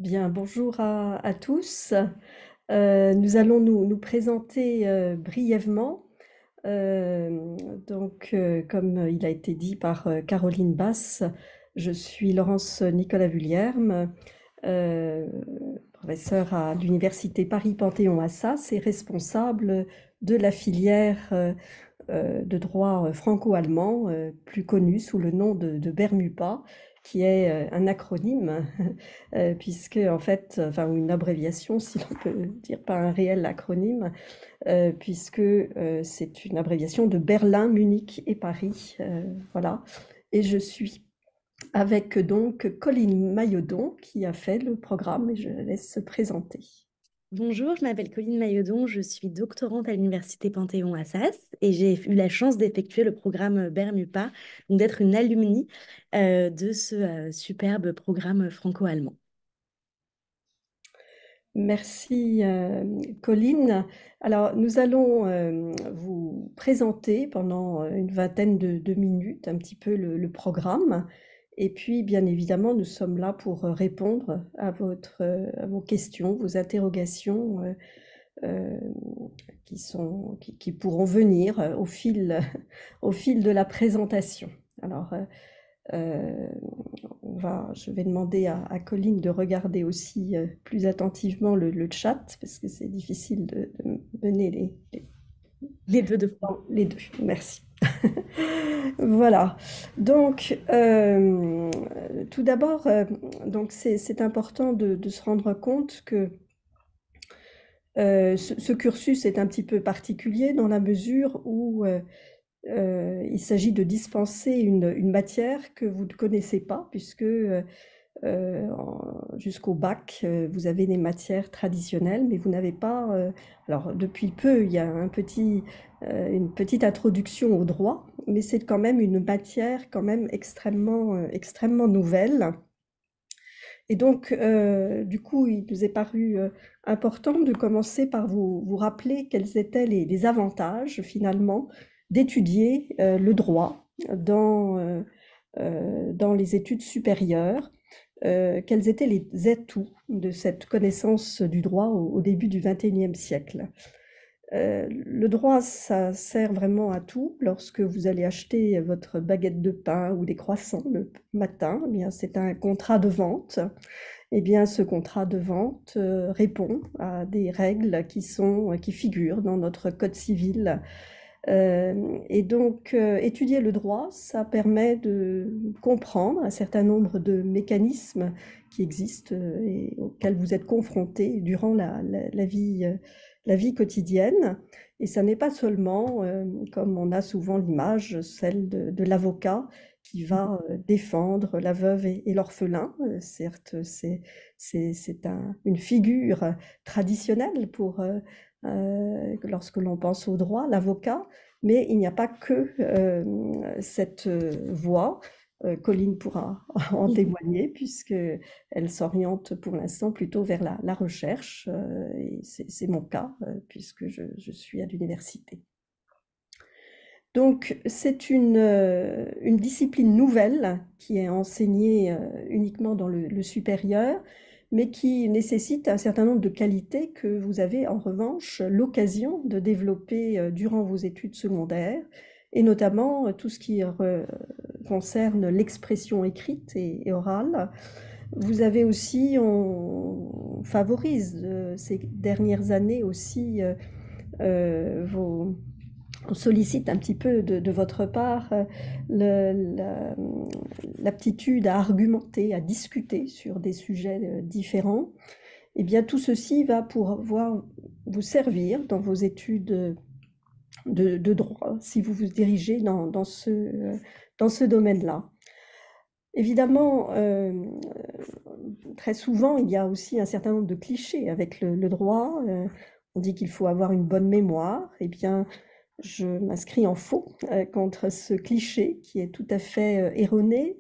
Bien, bonjour à tous. Nous allons nous présenter brièvement. Euh, comme il a été dit par Caroline Basse, je suis Laurence Nicolas Vuillerme, euh, professeure à l'Université Paris-Panthéon-Assas et responsable de la filière de droit franco-allemand, plus connu sous le nom de BERMUPA, qui est un acronyme, puisque en fait, enfin ou une abréviation, si l'on peut dire, pas un réel acronyme, puisque c'est une abréviation de Berlin, Munich et Paris. Voilà. Et je suis avec donc Colline Mailledon qui a fait le programme et je la laisse se présenter. Bonjour, je m'appelle Colline Mailledon, je suis doctorante à l'Université Panthéon-Assas et j'ai eu la chance d'effectuer le programme BERMUPA, donc d'être une alumni de ce superbe programme franco-allemand. Merci, Colline. Alors, nous allons vous présenter pendant une vingtaine de minutes un petit peu le programme. Et puis, bien évidemment, nous sommes là pour répondre à vos questions, vos interrogations euh, qui pourront venir au fil de la présentation. Alors, euh, je vais demander à Colline de regarder aussi plus attentivement le chat parce que c'est difficile de mener Les deux de front. les deux. Merci. Voilà. Donc, tout d'abord, donc c'est important de se rendre compte que ce cursus est un petit peu particulier dans la mesure où il s'agit de dispenser une matière que vous ne connaissez pas, puisque jusqu'au bac, vous avez des matières traditionnelles, mais vous n'avez pas. Alors, depuis peu, il y a une petite introduction au droit, mais c'est quand même une matière quand même extrêmement nouvelle. Et donc, du coup, il nous est paru important de commencer par vous rappeler quels étaient les avantages, finalement, d'étudier le droit dans les études supérieures, quels étaient les atouts de cette connaissance du droit au début du XXIe siècle. Le droit, ça sert vraiment à tout. Lorsque vous allez acheter votre baguette de pain ou des croissants le matin, eh bien, c'est un contrat de vente. Eh bien, ce contrat de vente répond à des règles qui figurent dans notre code civil. Et donc, étudier le droit, ça permet de comprendre un certain nombre de mécanismes qui existent et auxquels vous êtes confrontés durant la vie quotidienne. Et ça n'est pas seulement, comme on a souvent l'image, celle de l'avocat qui va défendre la veuve et l'orphelin. Certes, une figure traditionnelle pour lorsque l'on pense au droit, l'avocat, mais il n'y a pas que cette voie. Colline pourra en témoigner puisqu'elle s'oriente pour l'instant plutôt vers la recherche, et c'est mon cas puisque je suis à l'université. Donc, c'est une discipline nouvelle qui est enseignée uniquement dans le supérieur, mais qui nécessite un certain nombre de qualités que vous avez en revanche l'occasion de développer durant vos études secondaires, et notamment tout ce qui concerne l'expression écrite et orale. Vous avez aussi, on favorise ces dernières années aussi vos on sollicite un petit peu de votre part l'aptitude à argumenter, à discuter sur des sujets différents. Eh bien, tout ceci va pouvoir vous servir dans vos études de droit si vous vous dirigez dans ce domaine-là. Évidemment, très souvent, il y a aussi un certain nombre de clichés avec le droit. On dit qu'il faut avoir une bonne mémoire. Eh bien, je m'inscris en faux contre ce cliché qui est tout à fait erroné.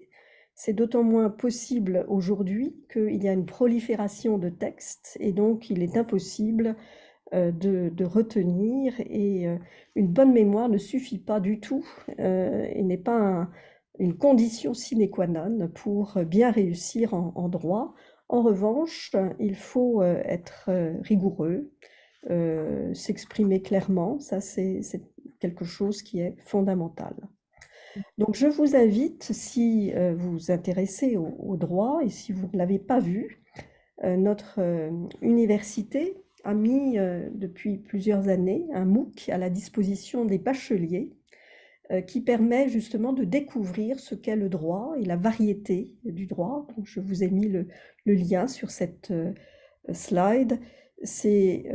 C'est d'autant moins possible aujourd'hui qu'il y a une prolifération de textes et donc il est impossible de retenir et une bonne mémoire ne suffit pas du tout et n'est pas une condition sine qua non pour bien réussir en droit. En revanche, il faut être rigoureux, s'exprimer clairement, ça c'est quelque chose qui est fondamental. Donc je vous invite, si vous vous intéressez au droit et si vous ne l'avez pas vu, notre université a mis depuis plusieurs années un MOOC à la disposition des bacheliers qui permet justement de découvrir ce qu'est le droit et la variété du droit. Donc, je vous ai mis le lien sur cette slide. C'est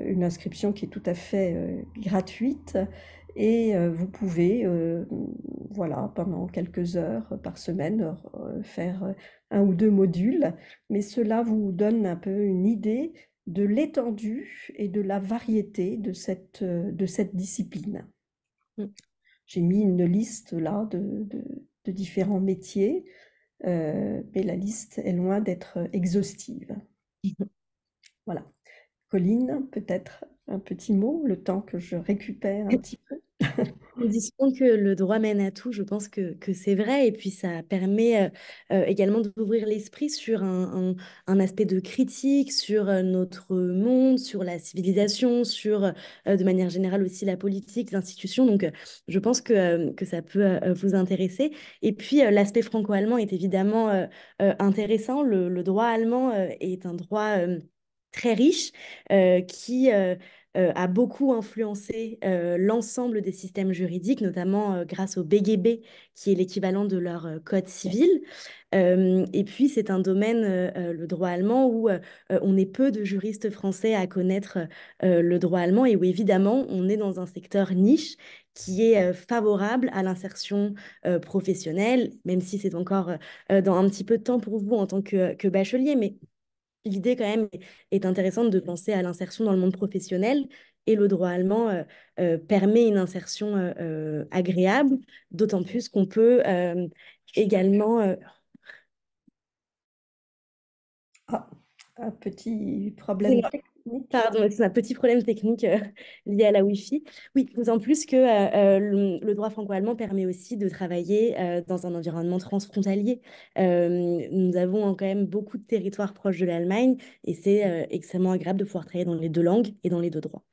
une inscription qui est tout à fait gratuite et vous pouvez, voilà, pendant quelques heures par semaine, faire un ou deux modules, mais cela vous donne un peu une idée de l'étendue et de la variété de cette discipline. Mm. J'ai mis une liste là de différents métiers, mais la liste est loin d'être exhaustive. Voilà. Colline, peut-être un petit mot, le temps que je récupère un petit peu. On dit souvent que le droit mène à tout, je pense que c'est vrai, et puis ça permet également d'ouvrir l'esprit sur un aspect de critique, sur notre monde, sur la civilisation, sur de manière générale aussi la politique, les institutions, donc je pense que ça peut vous intéresser. Et puis l'aspect franco-allemand est évidemment intéressant. Le droit allemand est un droit très riche qui a beaucoup influencé l'ensemble des systèmes juridiques, notamment grâce au BGB, qui est l'équivalent de leur code civil. Et puis, c'est un domaine, le droit allemand, où on est peu de juristes français à connaître le droit allemand et où, évidemment, on est dans un secteur niche qui est favorable à l'insertion professionnelle, même si c'est encore dans un petit peu de temps pour vous en tant que bachelier. Mais l'idée, quand même, est intéressante de penser à l'insertion dans le monde professionnel et le droit allemand permet une insertion agréable, d'autant plus qu'on peut également... Ah, un petit problème excusez-moi, technique. pardon, c'est un petit problème technique lié à la Wi-Fi. Oui, d'autant plus que le droit franco-allemand permet aussi de travailler dans un environnement transfrontalier. Nous avons quand même beaucoup de territoires proches de l'Allemagne et c'est extrêmement agréable de pouvoir travailler dans les deux langues et dans les deux droits.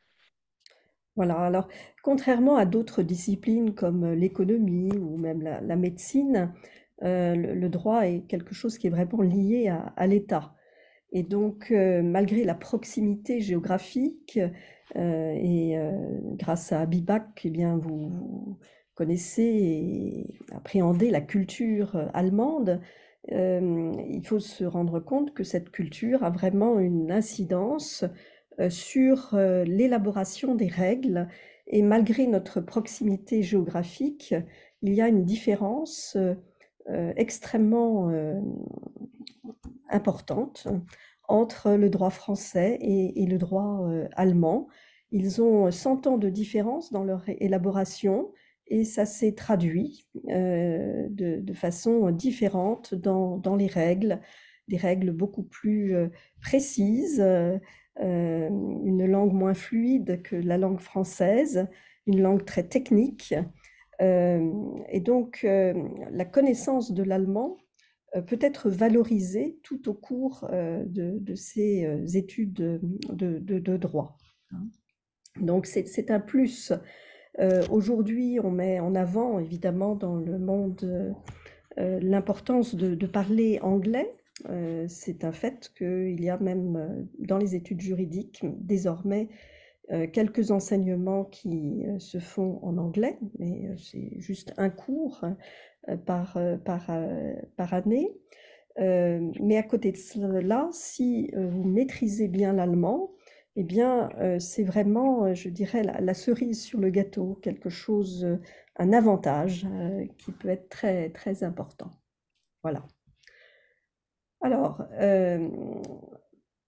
Voilà, alors contrairement à d'autres disciplines comme l'économie ou même la médecine, le droit est quelque chose qui est vraiment lié à l'État. Et donc, malgré la proximité géographique, et grâce à Bibac, eh bien, vous connaissez et appréhendez la culture allemande, il faut se rendre compte que cette culture a vraiment une incidence sur l'élaboration des règles. Et malgré notre proximité géographique, il y a une différence extrêmement importante entre le droit français et le droit allemand. Ils ont 100 ans de différence dans leur élaboration et ça s'est traduit de façon différente dans les règles, des règles beaucoup plus précises, une langue moins fluide que la langue française, une langue très technique. Et donc, la connaissance de l'allemand peut être valorisée tout au cours de ces études de droit. Donc, c'est un plus. Aujourd'hui, on met en avant, évidemment, dans le monde, l'importance de parler anglais. C'est un fait qu'il y a même dans les études juridiques désormais quelques enseignements qui se font en anglais, mais c'est juste un cours par année. Mais à côté de cela, si vous maîtrisez bien l'allemand, eh bien, c'est vraiment, je dirais, la cerise sur le gâteau, quelque chose, un avantage qui peut être très, très important. Voilà. Alors,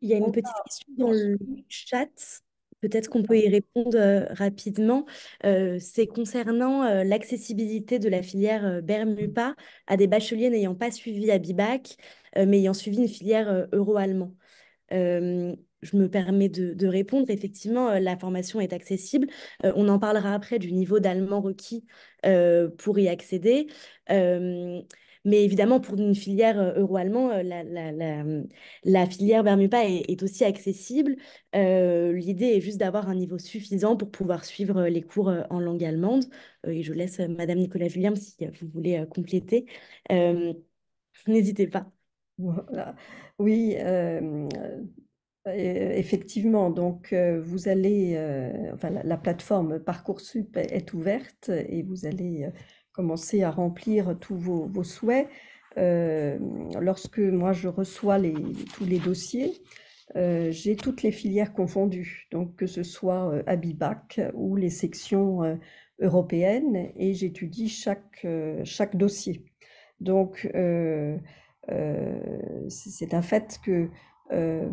Il y a on une petite va question dans le poursuivre. chat. Peut-être qu'on peut y répondre rapidement. C'est concernant l'accessibilité de la filière Bermupa à des bacheliers n'ayant pas suivi Abibac, mais ayant suivi une filière euro-allemand. Je me permets de répondre. Effectivement, la formation est accessible. On en parlera après du niveau d'allemand requis pour y accéder. Euh, Mais évidemment, pour une filière euro-allemand, la filière Bermupa est aussi accessible. L'idée est juste d'avoir un niveau suffisant pour pouvoir suivre les cours en langue allemande. Et je laisse Madame Nicolas Julien si vous voulez compléter. Euh, N'hésitez pas. Voilà. Oui, effectivement, donc vous allez, enfin la plateforme Parcoursup est ouverte et vous allez commencer à remplir tous vos souhaits. Lorsque moi je reçois tous les dossiers, j'ai toutes les filières confondues, donc que ce soit Abibac ou les sections européennes, et j'étudie chaque dossier. Donc, c'est un fait que euh,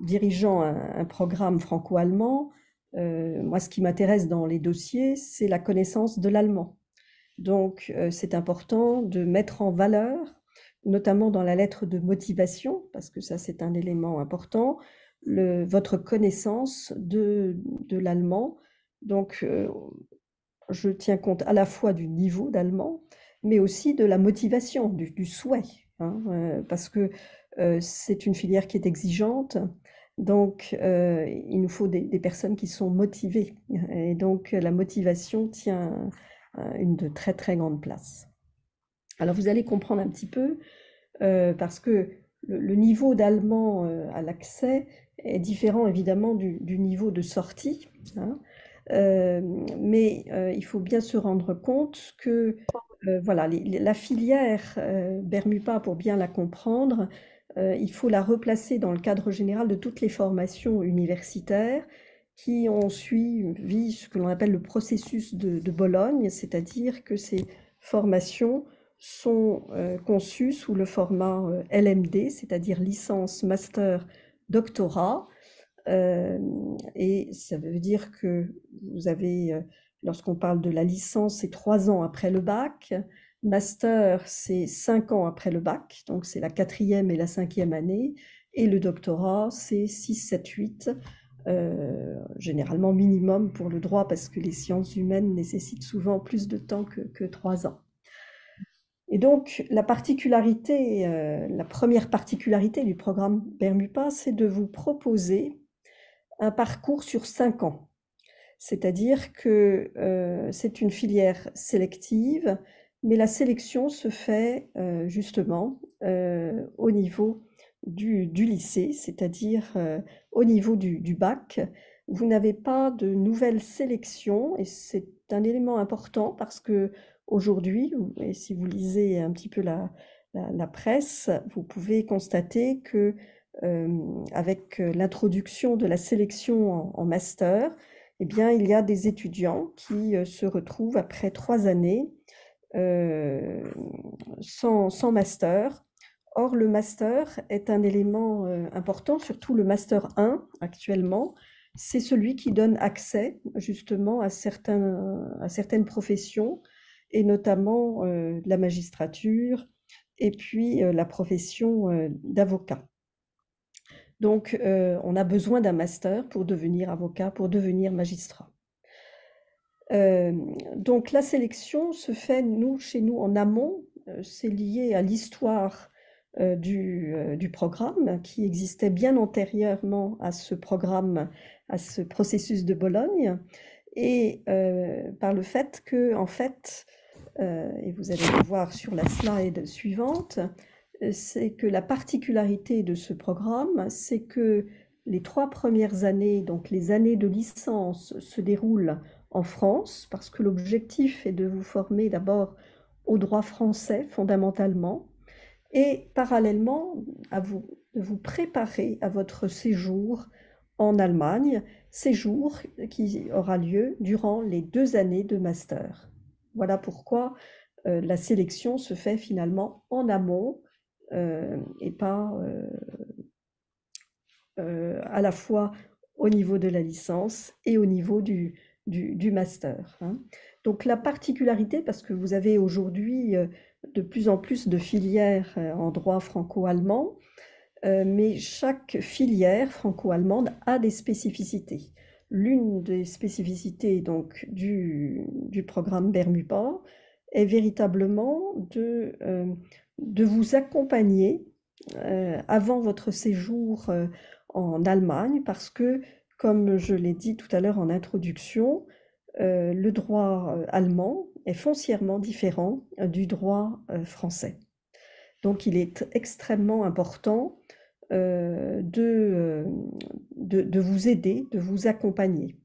dirigeant un programme franco-allemand, moi, ce qui m'intéresse dans les dossiers, c'est la connaissance de l'allemand. Donc, c'est important de mettre en valeur, notamment dans la lettre de motivation, parce que ça, c'est un élément important, votre connaissance de l'allemand. Donc, je tiens compte à la fois du niveau d'allemand, mais aussi de la motivation, du souhait, hein, parce que c'est une filière qui est exigeante. Donc, il nous faut des personnes qui sont motivées. Et donc, la motivation tient une de très, très grande place. Alors, vous allez comprendre un petit peu, parce que le niveau d'allemand à l'accès est différent évidemment du niveau de sortie, hein. Euh, mais il faut bien se rendre compte que voilà, la filière Bermupa, pour bien la comprendre, il faut la replacer dans le cadre général de toutes les formations universitaires qui ont suivi ce que l'on appelle le processus de Bologne, c'est-à-dire que ces formations sont conçues sous le format LMD, c'est-à-dire licence, master, doctorat. Et ça veut dire que vous avez, lorsqu'on parle de la licence, c'est 3 ans après le bac. Master, c'est 5 ans après le bac, donc c'est la quatrième et la cinquième année. Et le doctorat, c'est 6, 7, 8, généralement minimum pour le droit, parce que les sciences humaines nécessitent souvent plus de temps que 3 ans. Et donc, la première particularité du programme Bermupa, c'est de vous proposer un parcours sur 5 ans. C'est-à-dire que c'est une filière sélective, mais la sélection se fait justement au niveau du lycée, c'est-à-dire au niveau du bac. Vous n'avez pas de nouvelle sélection, et c'est un élément important parce que aujourd'hui, et si vous lisez un petit peu la presse, vous pouvez constater que avec l'introduction de la sélection en master, eh bien, il y a des étudiants qui se retrouvent après 3 années sans master. Or, le master est un élément important, surtout le master 1 actuellement. C'est celui qui donne accès justement à certaines professions, et notamment la magistrature et puis la profession d'avocat. Donc, on a besoin d'un master pour devenir avocat, pour devenir magistrat. Donc, la sélection se fait, chez nous, en amont. C'est lié à l'histoire du programme, qui existait bien antérieurement à ce programme, à ce processus de Bologne, et par le fait que, en fait, et vous allez le voir sur la slide suivante, c'est que la particularité de ce programme, c'est que les 3 premières années, donc les années de licence, se déroulent en France, parce que l'objectif est de vous former d'abord au droit français fondamentalement, et parallèlement de vous préparer à votre séjour en Allemagne, séjour qui aura lieu durant les 2 années de master. Voilà pourquoi la sélection se fait finalement en amont, et pas à la fois au niveau de la licence et au niveau du master, hein. Donc la particularité, parce que vous avez aujourd'hui de plus en plus de filières en droit franco-allemand, mais chaque filière franco-allemande a des spécificités. L'une des spécificités donc du programme Bermupa est véritablement de vous accompagner avant votre séjour en Allemagne, parce que, comme je l'ai dit tout à l'heure en introduction, le droit allemand est foncièrement différent du droit français. Donc il est extrêmement important de vous aider, de vous accompagner.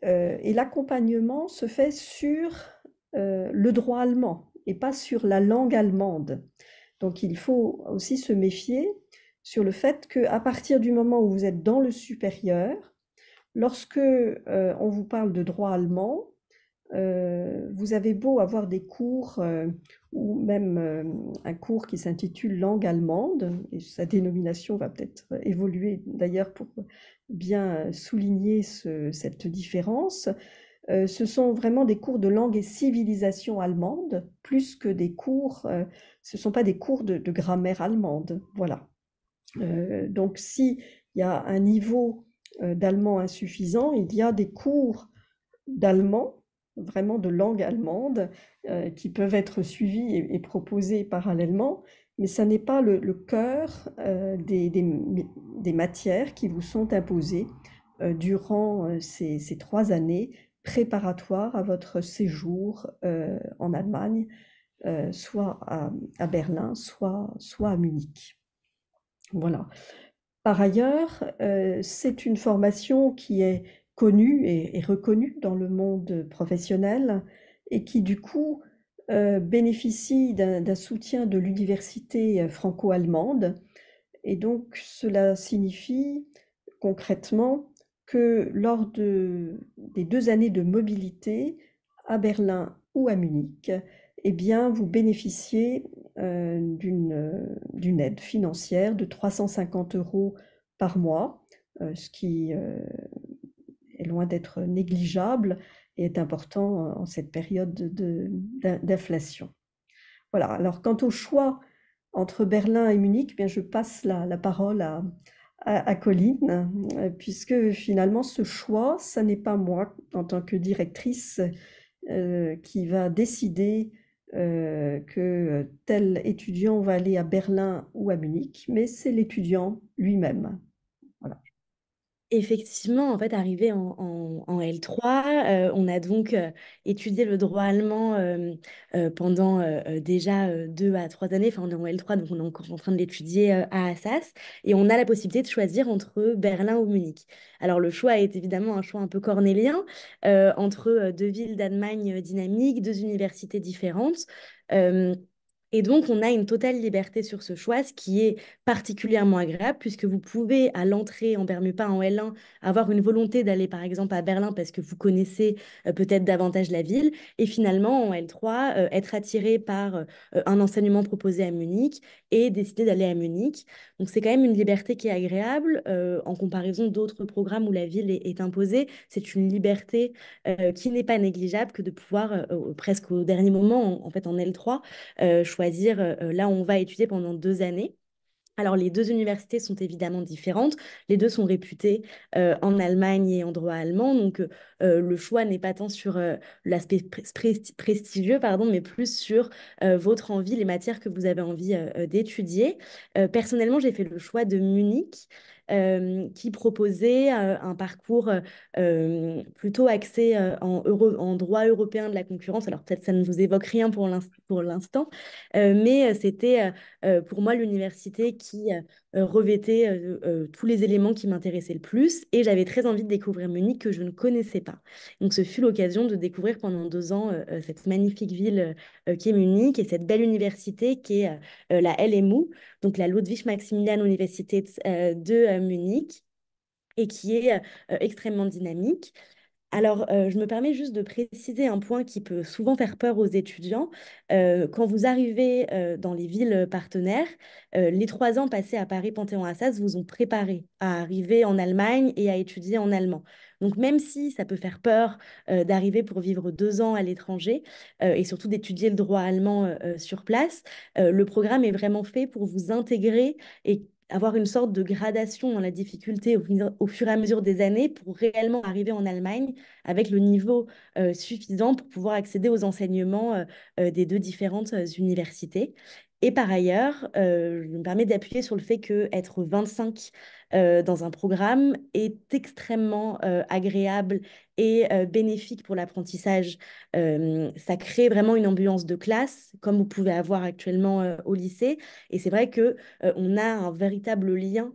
Et l'accompagnement se fait sur le droit allemand et pas sur la langue allemande. Donc il faut aussi se méfier sur le fait qu'à partir du moment où vous êtes dans le supérieur, lorsque on vous parle de droit allemand, vous avez beau avoir des cours ou même un cours qui s'intitule langue allemande, et sa dénomination va peut-être évoluer d'ailleurs pour bien souligner cette différence. Ce sont vraiment des cours de langue et civilisation allemande, plus que des cours, ce ne sont pas des cours de grammaire allemande. Voilà. Donc, s'il y a un niveau d'allemand insuffisant, il y a des cours d'allemand, vraiment de langue allemande, qui peuvent être suivis et proposés parallèlement, mais ça n'est pas le cœur des matières qui vous sont imposées durant ces 3 années préparatoires à votre séjour en Allemagne, soit à Berlin, soit à Munich. Voilà. Par ailleurs, c'est une formation qui est connue et reconnue dans le monde professionnel et qui du coup bénéficie d'un soutien de l'université franco-allemande. Et donc cela signifie concrètement que lors des 2 années de mobilité à Berlin ou à Munich, eh bien, vous bénéficiez d'une aide financière de 350 euros par mois, ce qui est loin d'être négligeable et est important en cette période d'inflation. Voilà, alors quant au choix entre Berlin et Munich, eh bien, je passe la parole à Colline, puisque finalement ce choix, ça n'est pas moi en tant que directrice qui va décider que tel étudiant va aller à Berlin ou à Munich, mais c'est l'étudiant lui-même. Voilà. Effectivement, en fait, arrivé en L3, on a donc étudié le droit allemand pendant déjà 2 à 3 années. Enfin, on est en L3, donc on est encore en train de l'étudier à Assas. Et on a la possibilité de choisir entre Berlin ou Munich. Alors, le choix est évidemment un choix un peu cornélien entre deux villes d'Allemagne dynamiques, deux universités différentes. Euh, et donc, on a une totale liberté sur ce choix, ce qui est particulièrement agréable, puisque vous pouvez, à l'entrée en Bermupa en L1, avoir une volonté d'aller, par exemple, à Berlin parce que vous connaissez peut-être davantage la ville, et finalement, en L3, être attiré par un enseignement proposé à Munich et décider d'aller à Munich. Donc, c'est quand même une liberté qui est agréable, en comparaison d'autres programmes où la ville est imposée. C'est une liberté qui n'est pas négligeable que de pouvoir, presque au dernier moment, en fait, en L3, choisir là où on va étudier pendant 2 années. Alors, les deux universités sont évidemment différentes. Les deux sont réputées en Allemagne et en droit allemand. Donc, le choix n'est pas tant sur l'aspect prestigieux, pardon, mais plus sur votre envie, les matières que vous avez envie d'étudier. Personnellement, j'ai fait le choix de Munich, qui proposait un parcours plutôt axé en droit européen de la concurrence. Alors, peut-être ça ne vous évoque rien pour l'instant, mais c'était pour moi l'université qui revêtait tous les éléments qui m'intéressaient le plus et j'avais très envie de découvrir Munich que je ne connaissais pas. Donc ce fut l'occasion de découvrir pendant 2 ans cette magnifique ville qui est Munich et cette belle université qui est la LMU, donc la Ludwig-Maximilian-Universität de Munich et qui est extrêmement dynamique. Alors, je me permets juste de préciser un point qui peut souvent faire peur aux étudiants. Quand vous arrivez dans les villes partenaires, les 3 ans passés à Paris Panthéon-Assas vous ont préparé à arriver en Allemagne et à étudier en allemand. Donc, même si ça peut faire peur d'arriver pour vivre 2 ans à l'étranger et surtout d'étudier le droit allemand sur place, le programme est vraiment fait pour vous intégrer et avoir une sorte de gradation dans la difficulté au fur et à mesure des années pour réellement arriver en Allemagne avec le niveau suffisant pour pouvoir accéder aux enseignements des deux différentes universités. Et par ailleurs, je me permets d'appuyer sur le fait que être 25 dans un programme est extrêmement agréable et bénéfique pour l'apprentissage. Ça crée vraiment une ambiance de classe, comme vous pouvez avoir actuellement au lycée. Et c'est vrai que on a un véritable lien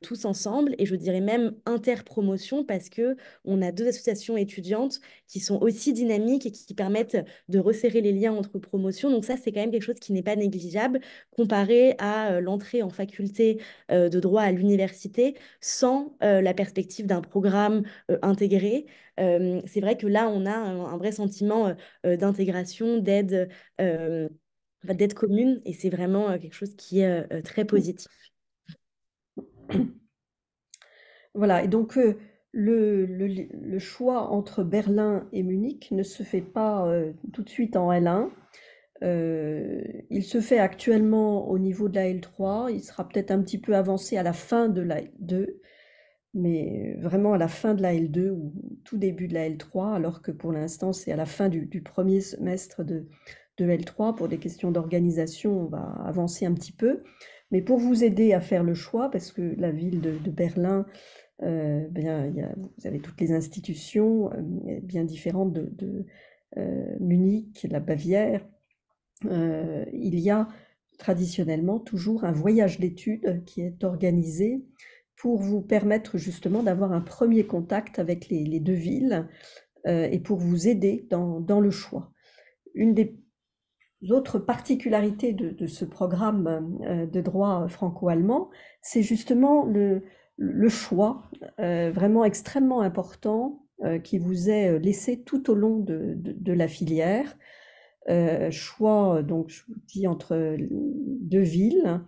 tous ensemble, et je dirais même interpromotion, parce que on a deux associations étudiantes qui sont aussi dynamiques et qui permettent de resserrer les liens entre promotions. Donc ça, c'est quand même quelque chose qui n'est pas négligeable comparé à l'entrée en faculté de droit à l'université sans la perspective d'un programme intégré. C'est vrai que là, on a un vrai sentiment d'intégration, d'aide commune, et c'est vraiment quelque chose qui est très positif. Voilà, et donc le choix entre Berlin et Munich ne se fait pas tout de suite en L1. Il se fait actuellement au niveau de la L3. Il sera peut-être un petit peu avancé à la fin de la L2, mais vraiment à la fin de la L2 ou tout début de la L3, alors que pour l'instant c'est à la fin du premier semestre de L3. Pour des questions d'organisation, on va avancer un petit peu. Mais pour vous aider à faire le choix, parce que la ville de Berlin, bien, vous avez toutes les institutions bien différentes de Munich, la Bavière. Il y a traditionnellement toujours un voyage d'études qui est organisé pour vous permettre justement d'avoir un premier contact avec les deux villes et pour vous aider dans le choix. Une des autres particularités de ce programme de droit franco-allemand, c'est justement le choix vraiment extrêmement important qui vous est laissé tout au long de la filière. Choix, donc je vous dis, entre deux villes,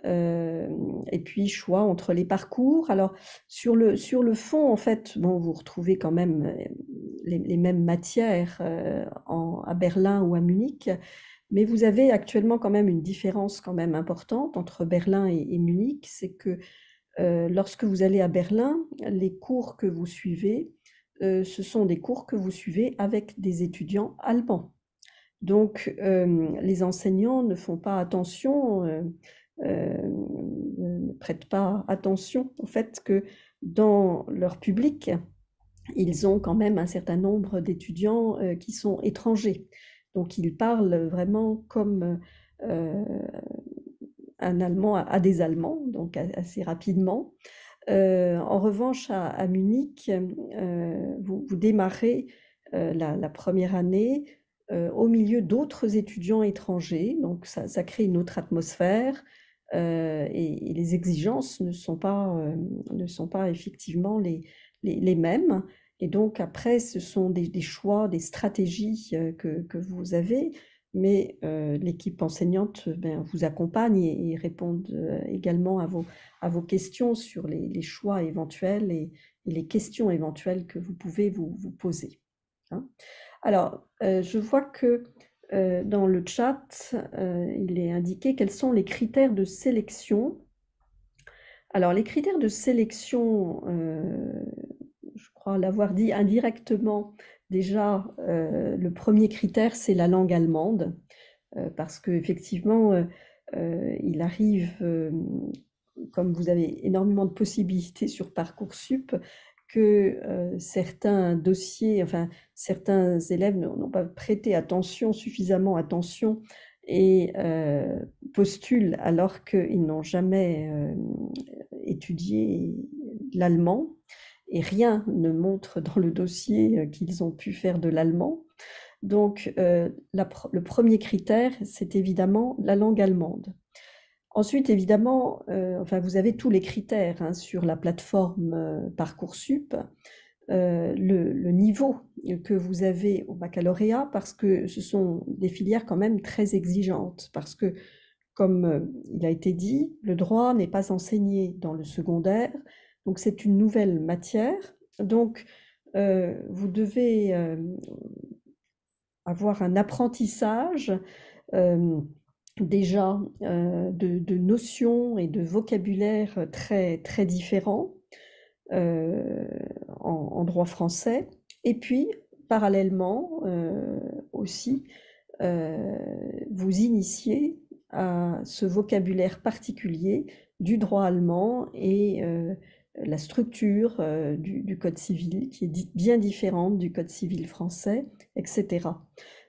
et puis choix entre les parcours. Alors sur le fond, en fait, bon, vous retrouvez quand même les mêmes matières à Berlin ou à Munich, mais vous avez actuellement quand même une différence quand même importante entre Berlin et Munich, c'est que lorsque vous allez à Berlin, les cours que vous suivez, ce sont des cours que vous suivez avec des étudiants allemands. Donc, les enseignants ne font pas attention, ne prêtent pas attention au fait que dans leur public, ils ont quand même un certain nombre d'étudiants qui sont étrangers. Donc, ils parlent vraiment comme un Allemand à des Allemands, donc assez rapidement. En revanche, à Munich, vous démarrez la première année au milieu d'autres étudiants étrangers, donc ça crée une autre atmosphère et les exigences ne sont pas effectivement les mêmes. Et donc après, ce sont des choix, des stratégies que vous avez, mais l'équipe enseignante ben, vous accompagne et répond également à vos questions sur les choix éventuels et les questions éventuelles que vous pouvez vous poser. Hein. Alors, je vois que dans le chat, il est indiqué quels sont les critères de sélection. Alors, les critères de sélection, je crois l'avoir dit indirectement déjà, le premier critère, c'est la langue allemande, parce qu'effectivement, il arrive, comme vous avez énormément de possibilités sur Parcoursup, que certains dossiers, enfin certains élèves n'ont pas prêté attention, suffisamment attention, et postulent alors qu'ils n'ont jamais étudié l'allemand, et rien ne montre dans le dossier qu'ils ont pu faire de l'allemand. Donc le premier critère, c'est évidemment la langue allemande. Ensuite, évidemment, enfin, vous avez tous les critères hein, sur la plateforme Parcoursup, le niveau que vous avez au baccalauréat, parce que ce sont des filières quand même très exigeantes, parce que, comme il a été dit, le droit n'est pas enseigné dans le secondaire, donc c'est une nouvelle matière. Donc, vous devez avoir un apprentissage déjà de notions et de vocabulaire très, très différents en droit français. Et puis, parallèlement aussi, vous initier à ce vocabulaire particulier du droit allemand et la structure du code civil qui est bien différente du code civil français, etc.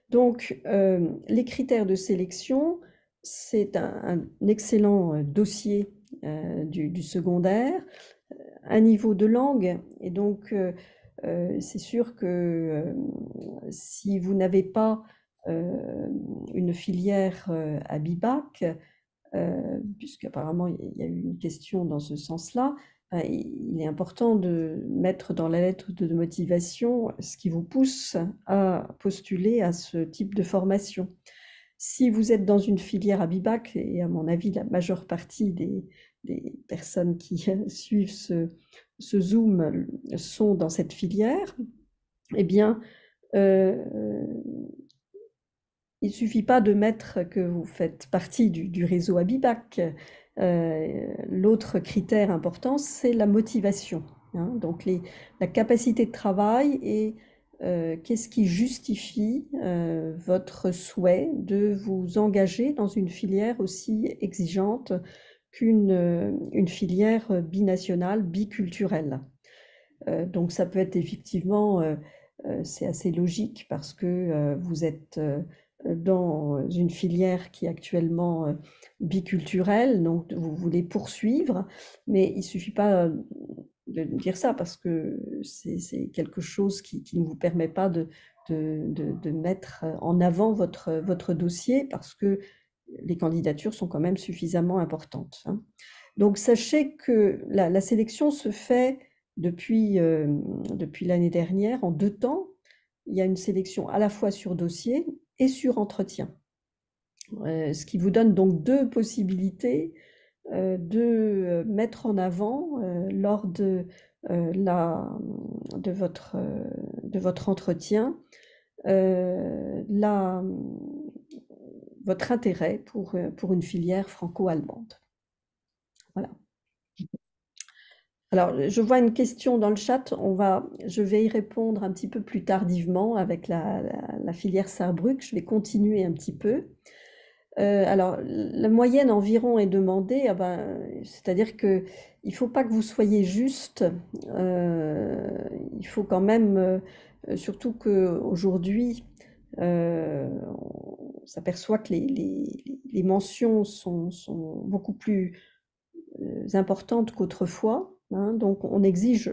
Donc, les critères de sélection, c'est un excellent dossier du secondaire, un niveau de langue, et donc c'est sûr que si vous n'avez pas une filière à BIBAC, puisqu'apparemment il y a eu une question dans ce sens-là, il est important de mettre dans la lettre de motivation ce qui vous pousse à postuler à ce type de formation. Si vous êtes dans une filière à BIBAC, et à mon avis la majeure partie des personnes qui suivent ce Zoom sont dans cette filière, eh bien, il ne suffit pas de mettre que vous faites partie du réseau Abibac. L'autre critère important, c'est la motivation. Hein, donc la capacité de travail et qu'est-ce qui justifie votre souhait de vous engager dans une filière aussi exigeante qu'une filière binationale, biculturelle. Donc ça peut être effectivement, c'est assez logique parce que vous êtes dans une filière qui est actuellement biculturelle, donc vous voulez poursuivre, mais il ne suffit pas de dire ça parce que c'est quelque chose qui ne vous permet pas de mettre en avant votre dossier parce que les candidatures sont quand même suffisamment importantes. Hein. Donc sachez que la sélection se fait depuis l'année dernière en 2 temps. Il y a une sélection à la fois sur dossier et sur entretien. Ce qui vous donne donc 2 possibilités de mettre en avant lors de votre entretien votre intérêt pour une filière franco-allemande. Voilà. Alors, je vois une question dans le chat. Je vais y répondre un petit peu plus tardivement avec la filière Saarbrück. Je vais continuer un petit peu. Alors, la moyenne environ est demandée. Ah ben, c'est-à-dire que il faut pas que vous soyez juste. Il faut quand même, surtout qu'aujourd'hui, on s'aperçoit que les mentions sont beaucoup plus importantes qu'autrefois. Hein, donc on exige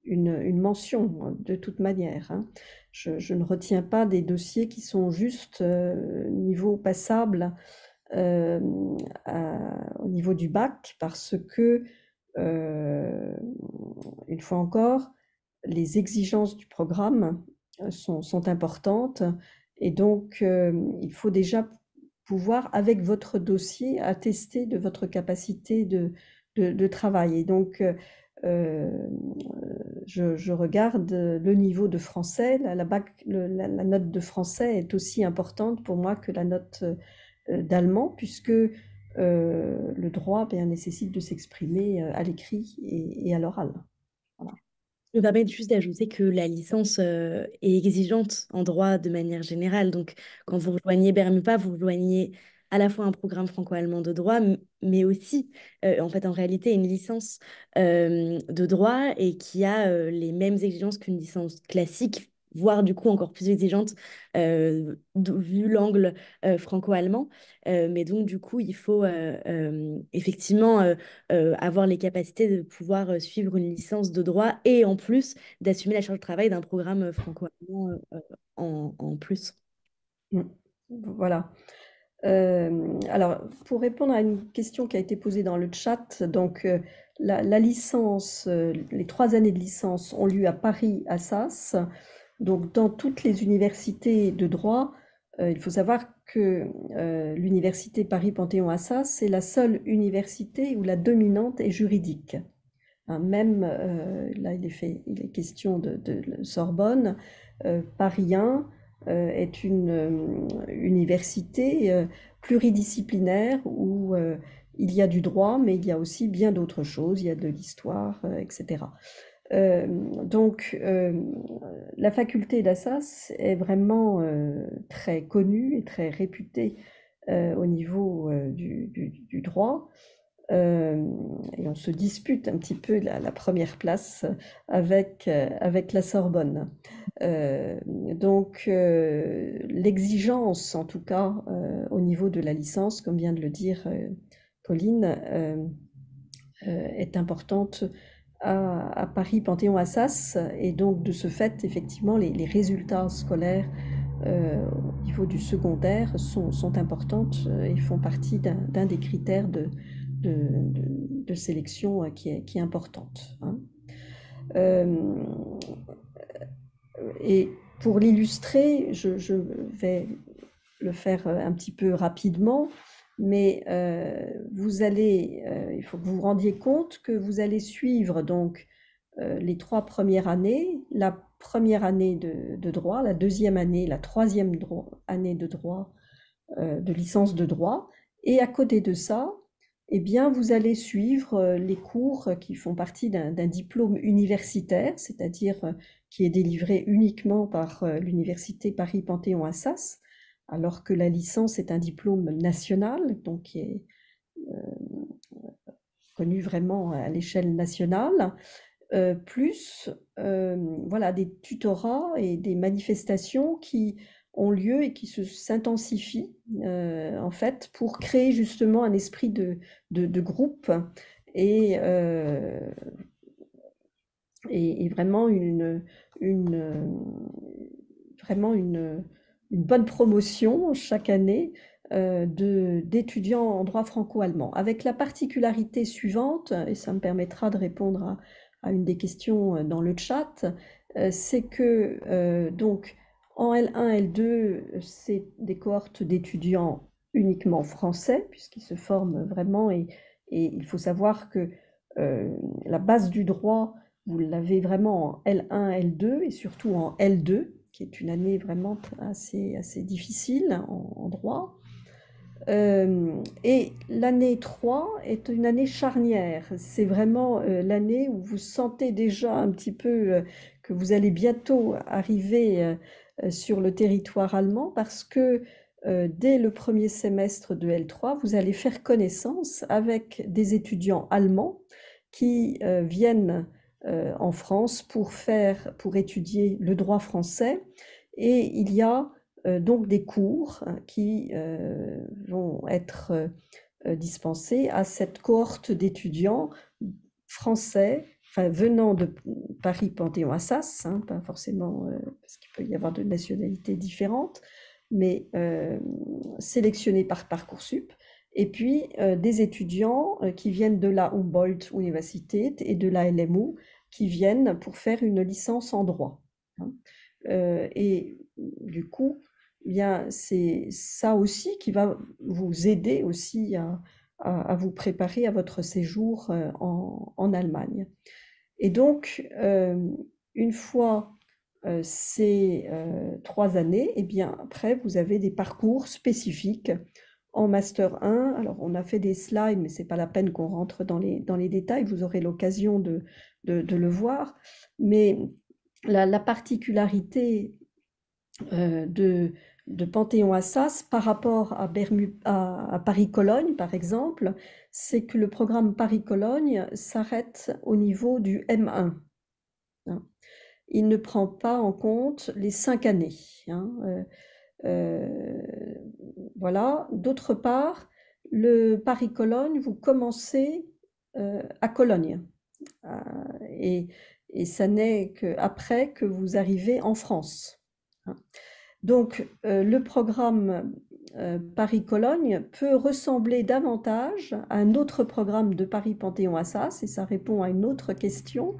une mention de toute manière. Hein. Je ne retiens pas des dossiers qui sont juste niveau passable au niveau du bac parce que, une fois encore, les exigences du programme sont importantes et donc il faut déjà pouvoir, avec votre dossier, attester de votre capacité de travail. Et donc, je regarde le niveau de français. La note de français est aussi importante pour moi que la note d'allemand, puisque le droit nécessite de s'exprimer à l'écrit et à l'oral. Voilà. Je me permets juste d'ajouter que la licence est exigeante en droit de manière générale. Donc, quand vous rejoignez Bermupa, vous rejoignez à la fois un programme franco-allemand de droit, mais aussi, en fait, en réalité, une licence de droit et qui a les mêmes exigences qu'une licence classique, voire du coup encore plus exigeante vu l'angle franco-allemand. Mais donc, du coup, il faut effectivement avoir les capacités de pouvoir suivre une licence de droit et en plus d'assumer la charge de travail d'un programme franco-allemand en plus. Mm. Voilà. Alors, pour répondre à une question qui a été posée dans le chat, donc la licence, les 3 années de licence ont lieu à Paris, Assas. Donc, dans toutes les universités de droit, il faut savoir que l'université Paris-Panthéon-Assas, c'est la seule université où la dominante est juridique. Hein, même là, il est question de Sorbonne, Paris 1, est une université pluridisciplinaire où il y a du droit, mais il y a aussi bien d'autres choses, il y a de l'histoire, etc. Euh, donc, la faculté d'Assas est vraiment très connue et très réputée au niveau du droit. Et on se dispute un petit peu la première place avec la Sorbonne. Donc, l'exigence, en tout cas, au niveau de la licence, comme vient de le dire Pauline, est importante à Paris Panthéon-Assas. Et donc, de ce fait, effectivement, les résultats scolaires au niveau du secondaire sont importantes et font partie d'un des critères de sélection qui est importante. Hein. Euh, et pour l'illustrer, je vais le faire un petit peu rapidement, mais il faut que vous vous rendiez compte que vous allez suivre donc les 3 premières années, la première année de droit, la deuxième année, la troisième année de droit, de licence de droit, et à côté de ça, eh bien, vous allez suivre les cours qui font partie d'un diplôme universitaire, c'est-à-dire qui est délivré uniquement par l'université Paris-Panthéon-Assas, alors que la licence est un diplôme national, donc qui est connu vraiment à l'échelle nationale, plus voilà, des tutorats et des manifestations qui ont lieu et qui s'intensifient en fait pour créer justement un esprit de groupe et, euh, et vraiment vraiment une bonne promotion chaque année d'étudiants en droit franco-allemand, avec la particularité suivante, et ça me permettra de répondre à une des questions dans le chat, c'est que donc en L1, L2, c'est des cohortes d'étudiants uniquement français, puisqu'ils se forment vraiment, et il faut savoir que la base du droit, vous l'avez vraiment en L1, L2 et surtout en L2, qui est une année vraiment assez difficile en droit. Et l'année 3 est une année charnière. C'est vraiment l'année où vous sentez déjà un petit peu que vous allez bientôt arriver sur le territoire allemand parce que dès le premier semestre de L3, vous allez faire connaissance avec des étudiants allemands qui viennent en France pour étudier le droit français. Et il y a donc des cours qui vont être dispensés à cette cohorte d'étudiants français, enfin, venant de Paris Panthéon-Assas, hein, pas forcément parce qu'il peut y avoir de nationalités différentes, mais sélectionnés par Parcoursup, et puis des étudiants qui viennent de la Humboldt Universität et de la LMU qui viennent pour faire une licence en droit. Hein. Et du coup, eh bien, c'est ça aussi qui va vous aider aussi à vous préparer à votre séjour en Allemagne. Et donc, une fois ces 3 années, et bien après, vous avez des parcours spécifiques en Master 1. Alors, on a fait des slides, mais ce n'est pas la peine qu'on rentre dans les détails, vous aurez l'occasion de le voir. Mais la particularité de Panthéon-Assas par rapport à Paris-Cologne, par exemple, c'est que le programme Paris-Cologne s'arrête au niveau du M1. Hein. Il ne prend pas en compte les 5 années. Hein. Voilà. D'autre part, le Paris-Cologne, vous commencez à Cologne. Et, et ça n'est qu'après que vous arrivez en France. Hein. Donc, le programme Paris-Cologne peut ressembler davantage à un autre programme de Paris-Panthéon-Assas, et ça répond à une autre question.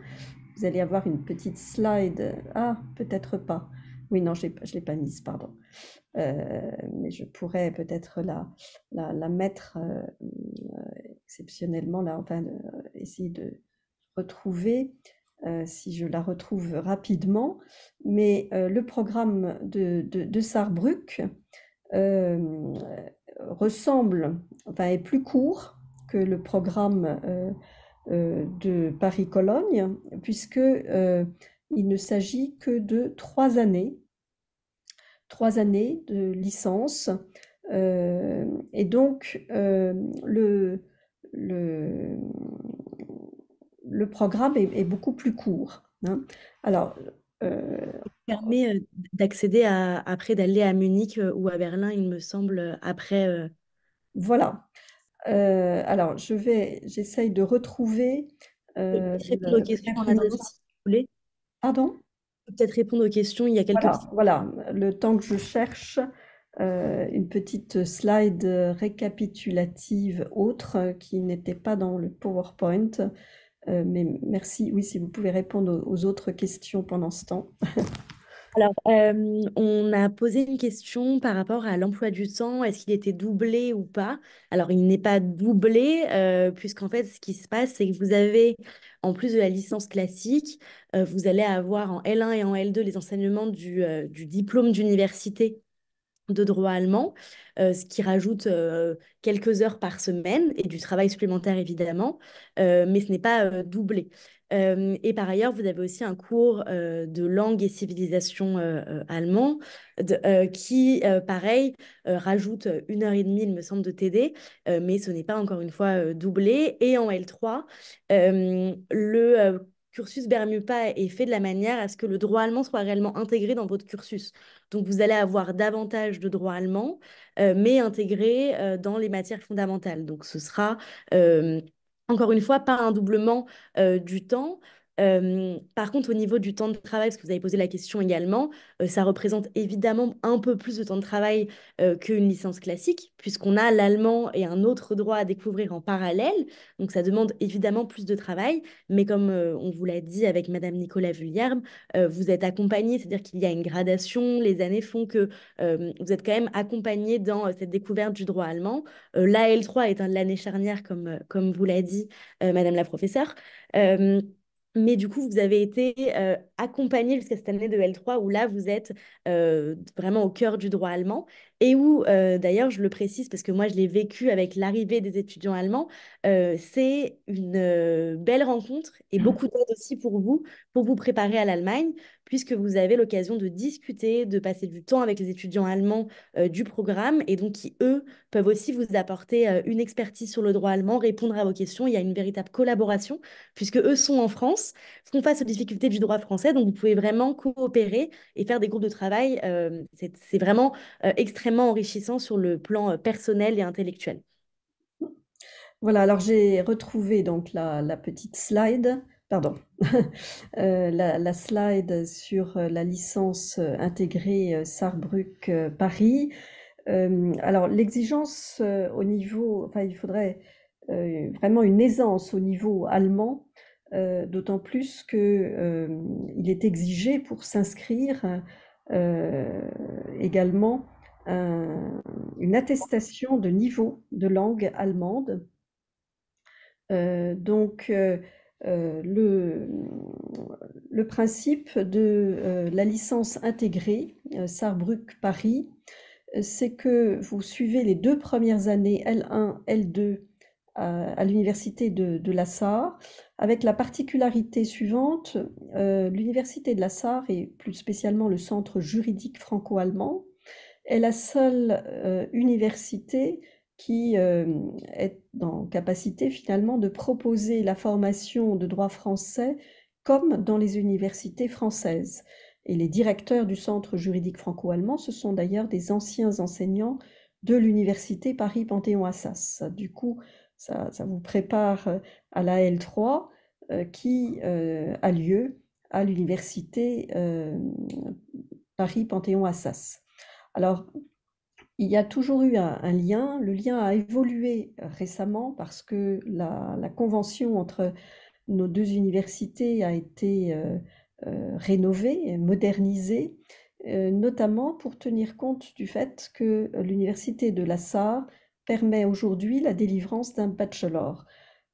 Vous allez avoir une petite slide. Ah, peut-être pas. Oui, non, je ne l'ai pas mise, pardon. Mais je pourrais peut-être la mettre exceptionnellement là, enfin, essayer de retrouver. si je la retrouve rapidement. Mais le programme de Sarrebruck euh, ressemble, enfin est plus court que le programme de Paris-Cologne, puisque il ne s'agit que de 3 années de licence. Et donc, le, le programme est beaucoup plus court, hein. Alors, euh, Permet d'accéder après d'aller à Munich ou à Berlin, il me semble, après. voilà. Alors, j'essaye de retrouver Je peux peut-être répondre aux questions en peut-être une. attendant, si vous voulez. Pardon? Je peux peut-être répondre aux questions. Il y a quelques Voilà, petites. voilà, le temps que je cherche une petite slide récapitulative autre qui n'était pas dans le PowerPoint. Mais merci, oui, si vous pouvez répondre aux autres questions pendant ce temps. Alors, on a posé une question par rapport à l'emploi du temps. Est-ce qu'il était doublé ou pas? Alors, il n'est pas doublé, puisqu'en fait, ce qui se passe, c'est que vous avez, en plus de la licence classique, vous allez avoir en L1 et en L2 les enseignements du diplôme d'université de droit allemand, ce qui rajoute quelques heures par semaine et du travail supplémentaire évidemment, mais ce n'est pas doublé. Et par ailleurs, vous avez aussi un cours de langue et civilisation allemand qui, pareil, rajoute 1 heure et demie, il me semble, de TD, mais ce n'est pas encore une fois doublé. Et en L3, le cursus Bermupa est fait de la manière à ce que le droit allemand soit réellement intégré dans votre cursus. Donc, vous allez avoir davantage de droit allemand, mais intégré dans les matières fondamentales. Donc, ce sera, encore une fois, pas un doublement du temps. Par contre, au niveau du temps de travail, parce que vous avez posé la question également, ça représente évidemment un peu plus de temps de travail qu'une licence classique, puisqu'on a l'allemand et un autre droit à découvrir en parallèle. Donc, ça demande évidemment plus de travail. Mais comme on vous l'a dit avec Madame Nicolas Vullière, vous êtes accompagné, c'est-à-dire qu'il y a une gradation, les années font que vous êtes quand même accompagné dans cette découverte du droit allemand. La L3 est l'année charnière, comme vous l'a dit Madame la professeure. Euh, mais du coup, vous avez été accompagné jusqu'à cette année de L3 où là, vous êtes vraiment au cœur du droit allemand et où, d'ailleurs, je le précise parce que moi, je l'ai vécu avec l'arrivée des étudiants allemands, c'est une belle rencontre et beaucoup d'aide aussi pour vous préparer à l'Allemagne, puisque vous avez l'occasion de discuter, de passer du temps avec les étudiants allemands du programme, et donc qui, eux, peuvent aussi vous apporter une expertise sur le droit allemand, répondre à vos questions. Il y a une véritable collaboration, puisque eux sont en France, font face aux difficultés du droit français, donc vous pouvez vraiment coopérer et faire des groupes de travail. C'est vraiment extrêmement enrichissant sur le plan personnel et intellectuel. Voilà, alors j'ai retrouvé donc la petite slide, pardon, la slide sur la licence intégrée Sarrebruck Paris. Alors l'exigence au niveau, enfin il faudrait vraiment une aisance au niveau allemand, d'autant plus que il est exigé pour s'inscrire également une attestation de niveau de langue allemande. Donc, le principe de la licence intégrée Sarrebruck-Paris, c'est que vous suivez les 2 premières années L1, L2 à l'université de la Sarre, avec la particularité suivante, l'université de la Sarre, et plus spécialement le centre juridique franco-allemand, est la seule université qui est en capacité finalement de proposer la formation de droit français comme dans les universités françaises. Et les directeurs du centre juridique franco-allemand, ce sont d'ailleurs des anciens enseignants de l'université Paris-Panthéon-Assas. Du coup, ça vous prépare à la L3 qui a lieu à l'université Paris-Panthéon-Assas. Alors, il y a toujours eu un lien. Le lien a évolué récemment parce que la convention entre nos deux universités a été rénovée, modernisée, notamment pour tenir compte du fait que l'université de la Sarre permet aujourd'hui la délivrance d'un bachelor.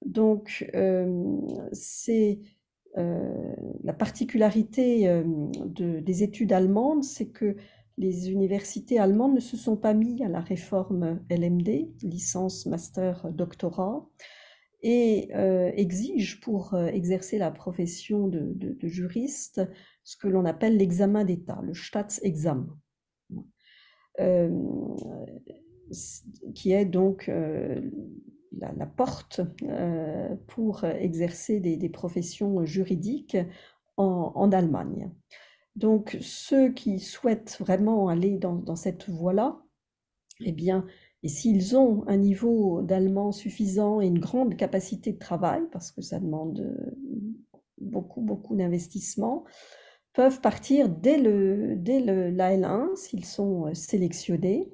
Donc, c'est La particularité des études allemandes, c'est que les universités allemandes ne se sont pas mis à la réforme LMD, licence, master, doctorat, et exigent pour exercer la profession de juriste ce que l'on appelle l'examen d'État, le Staatsexamen, euh, qui est donc la porte pour exercer des professions juridiques en Allemagne. Donc ceux qui souhaitent vraiment aller dans cette voie-là, eh bien, et s'ils ont un niveau d'allemand suffisant et une grande capacité de travail, parce que ça demande beaucoup, beaucoup d'investissement, peuvent partir dès la L1 s'ils sont sélectionnés.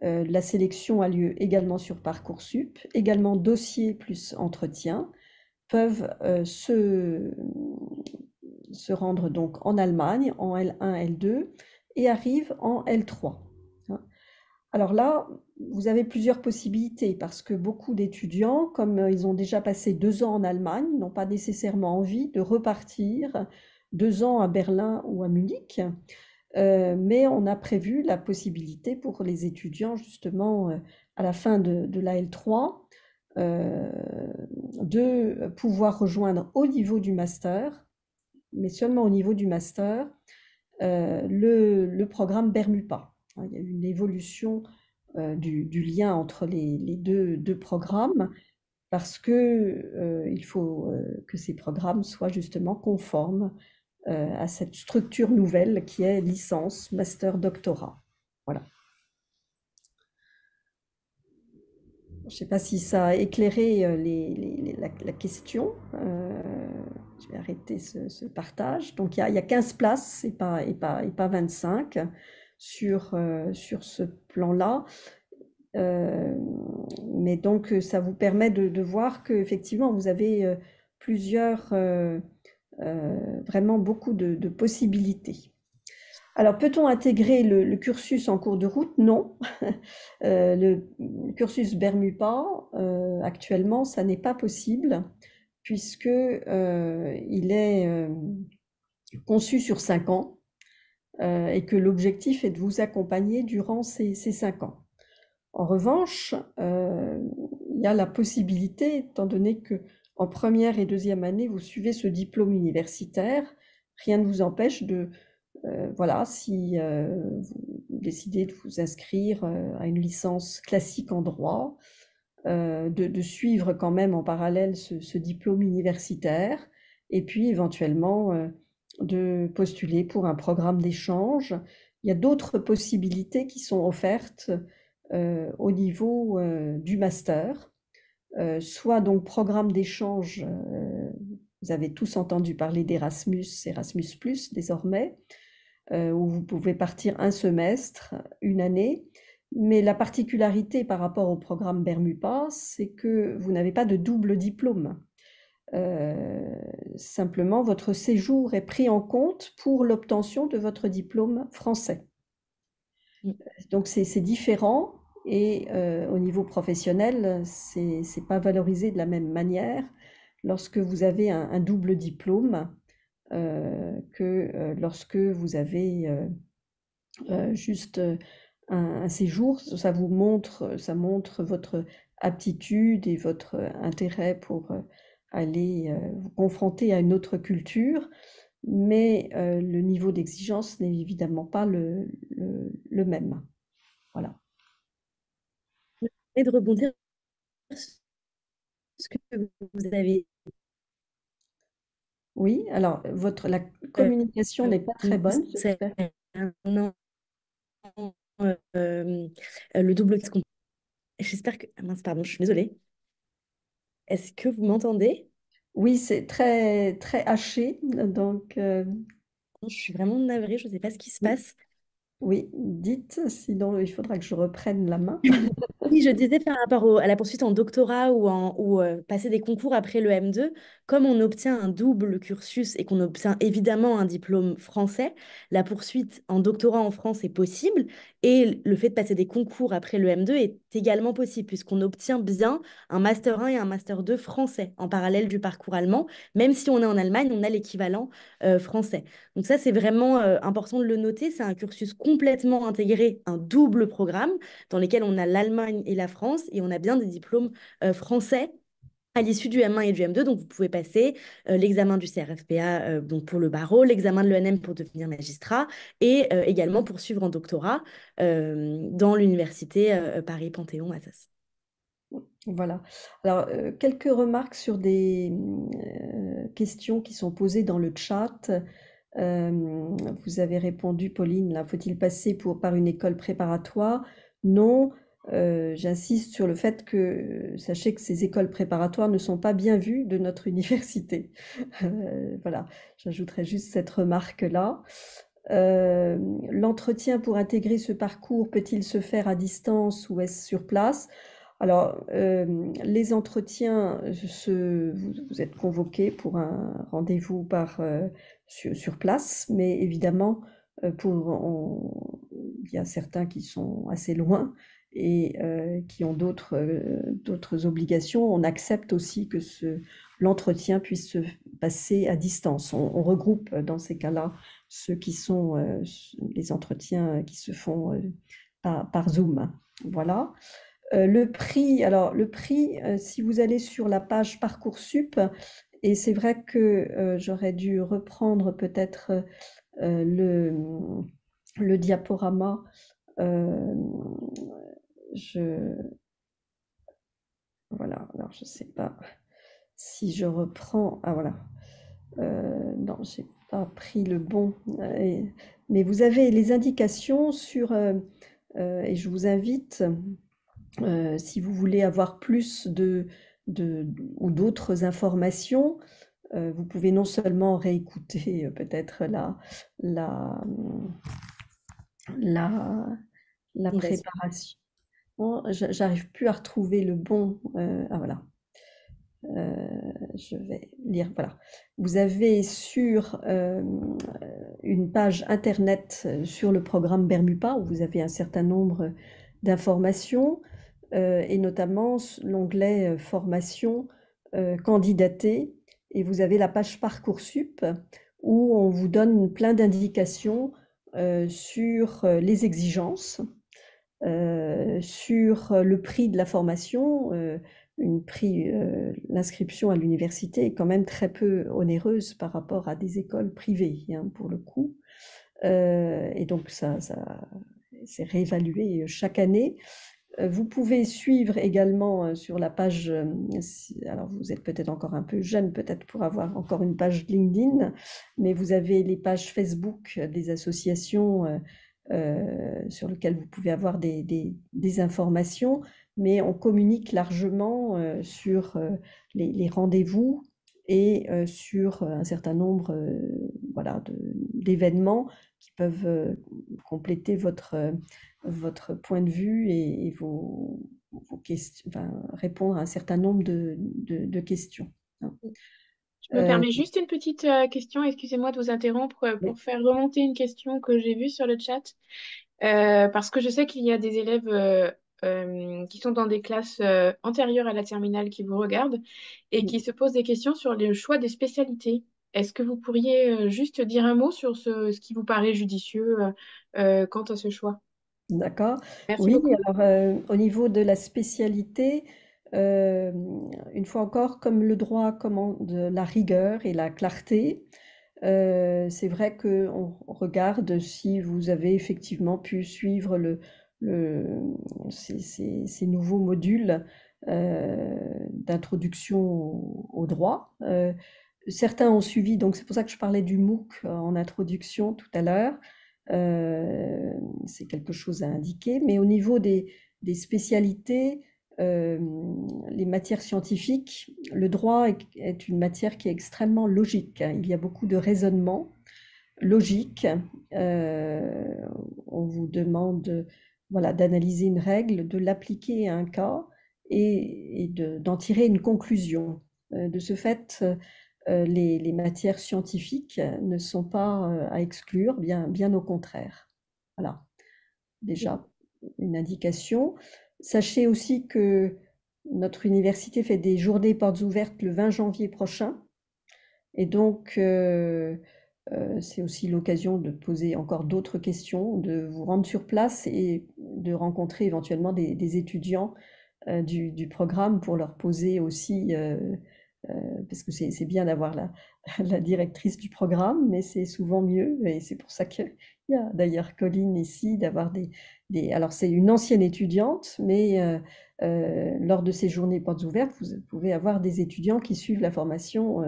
La sélection a lieu également sur Parcoursup, également dossier plus entretien, peuvent se rendre donc en Allemagne en L1, L2 et arrivent en L3. Alors là, vous avez plusieurs possibilités parce que beaucoup d'étudiants, comme ils ont déjà passé 2 ans en Allemagne, n'ont pas nécessairement envie de repartir 2 ans à Berlin ou à Munich. Mais on a prévu la possibilité pour les étudiants, justement, à la fin de la L3, de pouvoir rejoindre au niveau du master, mais seulement au niveau du master, le programme Bermupa. Il y a eu une évolution du lien entre les deux programmes parce que il faut que ces programmes soient justement conformes à cette structure nouvelle qui est licence, master, doctorat. Voilà. Je ne sais pas si ça a éclairé la question. Je vais arrêter ce partage. Donc il y a 15 places et pas 25 sur ce plan-là. Mais donc ça vous permet de voir qu'effectivement vous avez plusieurs, vraiment beaucoup de possibilités. Alors, peut-on intégrer le cursus en cours de route? Non. Le cursus Bermupa, actuellement, ça n'est pas possible puisque il est conçu sur 5 ans et que l'objectif est de vous accompagner durant ces 5 ans. En revanche, il y a la possibilité, étant donné que en première et deuxième année, vous suivez ce diplôme universitaire, rien ne vous empêche voilà, si vous décidez de vous inscrire à une licence classique en droit, de suivre quand même en parallèle ce diplôme universitaire, et puis éventuellement de postuler pour un programme d'échange. Il y a d'autres possibilités qui sont offertes au niveau du master, soit donc programme d'échange. Vous avez tous entendu parler d'Erasmus, Erasmus+, désormais, où vous pouvez partir un semestre, une année. Mais la particularité par rapport au programme Bermupa, c'est que vous n'avez pas de double diplôme. Simplement, votre séjour est pris en compte pour l'obtention de votre diplôme français. Donc c'est différent et au niveau professionnel, c'est pas valorisé de la même manière lorsque vous avez un double diplôme que lorsque vous avez juste un séjour. Ça montre votre aptitude et votre intérêt pour aller vous confronter à une autre culture, mais le niveau d'exigence n'est évidemment pas le même. Voilà. Et de rebondir sur ce que vous avez Oui, alors la communication n'est pas très bonne, c'est j'espère. un an, le double. J'espère que. Ah mince, pardon, je suis désolée. Est-ce que vous m'entendez? Oui, c'est très haché, donc Je suis vraiment navrée, je ne sais pas ce qui se oui. passe. Oui, dites, sinon il faudra que je reprenne la main. Oui, je disais par rapport à la poursuite en doctorat ou passer des concours après le M2, comme on obtient un double cursus et qu'on obtient évidemment un diplôme français, la poursuite en doctorat en France est possible et le fait de passer des concours après le M2 est également possible puisqu'on obtient bien un Master 1 et un Master 2 français en parallèle du parcours allemand. Même si on est en Allemagne, on a l'équivalent français. Donc ça, c'est vraiment important de le noter. C'est un cursus complètement intégré, un double programme dans lesquels on a l'Allemagne et la France, et on a bien des diplômes français à l'issue du M1 et du M2. Donc, vous pouvez passer l'examen du CRFPA donc pour le barreau, l'examen de l'ENM pour devenir magistrat, et également poursuivre en doctorat dans l'université Paris-Panthéon-Assas. Voilà. Alors, quelques remarques sur des questions qui sont posées dans le chat. Vous avez répondu, Pauline, là, faut-il passer par une école préparatoire? Non. J'insiste sur le fait que sachez que ces écoles préparatoires ne sont pas bien vues de notre université. Voilà, j'ajouterai juste cette remarque-là. L'entretien pour intégrer ce parcours peut-il se faire à distance ou est-ce sur place? Alors, les entretiens, vous êtes convoqué pour un rendez-vous sur place, mais évidemment, il y a certains qui sont assez loin et qui ont d'autres obligations. On accepte aussi que l'entretien puisse se passer à distance. On regroupe dans ces cas-là ceux qui sont les entretiens qui se font par Zoom. Voilà. Le prix, alors le prix, si vous allez sur la page Parcoursup, et c'est vrai que j'aurais dû reprendre peut-être le diaporama. euh, je, voilà, alors je ne sais pas si je reprends. Ah voilà. Non, j'ai pas pris le bon. Mais vous avez les indications et je vous invite, si vous voulez avoir plus ou d'autres informations, vous pouvez non seulement réécouter peut-être la, la, la Présentation. préparation. J'arrive plus à retrouver le bon. Ah voilà. Je vais lire, voilà. Vous avez sur une page internet sur le programme Bermupa où vous avez un certain nombre d'informations et notamment l'onglet formation candidater et vous avez la page Parcoursup où on vous donne plein d'indications sur les exigences, sur le prix de la formation. L'inscription à l'université est quand même très peu onéreuse par rapport à des écoles privées, hein, pour le coup. Et donc c'est réévalué chaque année. Vous pouvez suivre également sur la page, alors vous êtes peut-être encore un peu jeune, peut-être pour avoir encore une page LinkedIn, mais vous avez les pages Facebook des associations sur lesquelles vous pouvez avoir des informations, mais on communique largement sur les rendez-vous et sur un certain nombre voilà, d'événements qui peuvent compléter votre point de vue et vos questions, enfin, répondre à un certain nombre de questions, hein. Je me permets juste une petite question, excusez-moi de vous interrompre, Mais pour faire remonter une question que j'ai vue sur le chat. Parce que je sais qu'il y a des élèves qui sont dans des classes antérieures à la terminale qui vous regardent et qui se posent des questions sur le choix des spécialités. Est-ce que vous pourriez juste dire un mot sur ce qui vous paraît judicieux quant à ce choix? d'accord. Merci Oui, beaucoup. alors au niveau de la spécialité, euh, une fois encore, comme le droit commande la rigueur et la clarté, c'est vrai qu'on regarde si vous avez effectivement pu suivre le, ces nouveaux modules d'introduction au droit. Certains ont suivi, donc c'est pour ça que je parlais du MOOC en introduction tout à l'heure. Euh, c'est quelque chose à indiquer. Mais au niveau des spécialités, euh, les matières scientifiques, le droit est une matière qui est extrêmement logique, hein. Il y a beaucoup de raisonnement. logique. On vous demande, voilà, d'analyser une règle, de l'appliquer à un cas et d'en tirer une conclusion. De ce fait, les matières scientifiques ne sont pas à exclure, bien au contraire. Voilà, déjà une indication. Sachez aussi que notre université fait des journées portes ouvertes le 20 janvier prochain. Et donc, c'est aussi l'occasion de poser encore d'autres questions, de vous rendre sur place et de rencontrer éventuellement des étudiants du programme pour leur poser aussi, parce que c'est bien d'avoir la directrice du programme, mais c'est souvent mieux, et c'est pour ça qu'il y a d'ailleurs Colline ici, d'avoir alors c'est une ancienne étudiante, mais lors de ces journées portes ouvertes, vous pouvez avoir des étudiants qui suivent la formation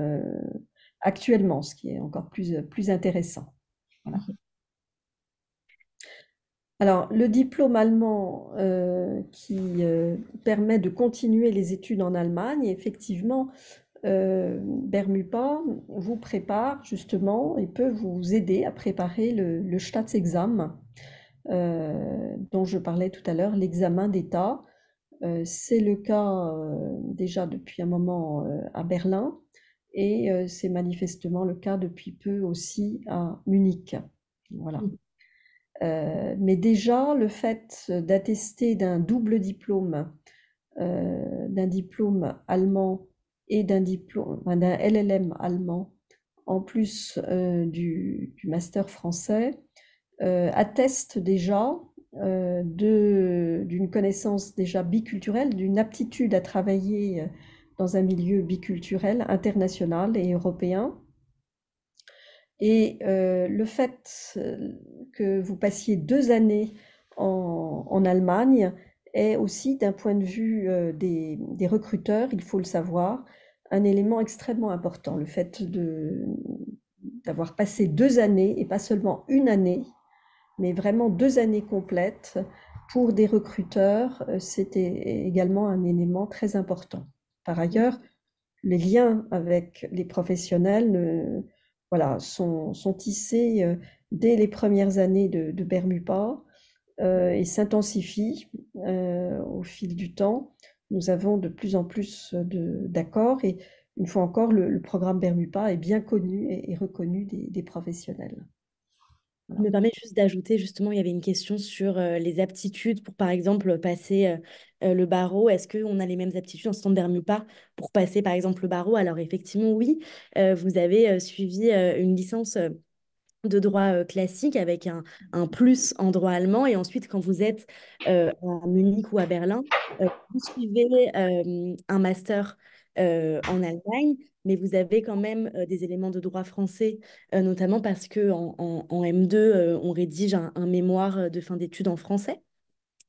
actuellement, ce qui est encore plus intéressant. Voilà. Alors, le diplôme allemand qui permet de continuer les études en Allemagne, effectivement, Bermupa vous prépare justement et peut vous aider à préparer le Staatsexamen dont je parlais tout à l'heure, l'examen d'État. C'est le cas déjà depuis un moment à Berlin et c'est manifestement le cas depuis peu aussi à Munich. Voilà. Mais déjà, le fait d'attester d'un double diplôme, d'un diplôme allemand et d'un LLM allemand, en plus du master français, atteste déjà d'une connaissance déjà biculturelle, d'une aptitude à travailler dans un milieu biculturel, international et européen. Et le fait que vous passiez 2 années en Allemagne est aussi, d'un point de vue des recruteurs, il faut le savoir, un élément extrêmement important. Le fait d'avoir passé 2 années, et pas seulement une année, mais vraiment 2 années complètes, pour des recruteurs, c'était également un élément très important. Par ailleurs, les liens avec les professionnels voilà, sont tissés dès les premières années de Bermupa et s'intensifient au fil du temps. Nous avons de plus en plus d'accords et une fois encore, le programme Bermupa est bien connu et reconnu des professionnels. Je me permets juste d'ajouter, justement, il y avait une question sur les aptitudes pour, par exemple, passer le barreau. Est-ce qu'on a les mêmes aptitudes en standard MUPA pour passer, par exemple, le barreau? Alors, effectivement, oui. Vous avez suivi une licence de droit classique avec un plus en droit allemand. Et ensuite, quand vous êtes à Munich ou à Berlin, vous suivez un master en Allemagne, mais vous avez quand même des éléments de droit français, notamment parce que en M2, on rédige un mémoire de fin d'études en français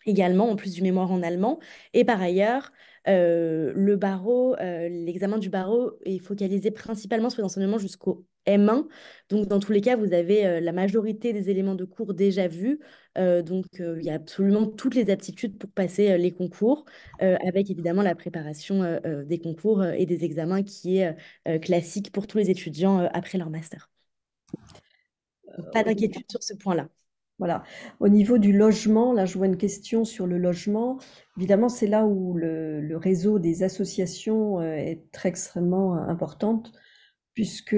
également, en plus du mémoire en allemand. Et par ailleurs, le barreau, l'examen du barreau est focalisé principalement sur l'enseignement jusqu'au M1. Donc, dans tous les cas, vous avez la majorité des éléments de cours déjà vus. Donc, il y a absolument toutes les aptitudes pour passer les concours, avec évidemment la préparation des concours et des examens qui est classique pour tous les étudiants après leur master. Donc, pas d'inquiétude sur ce point-là. Voilà. Au niveau du logement, là, je vois une question sur le logement. Évidemment, c'est là où le réseau des associations est très extrêmement importante, puisque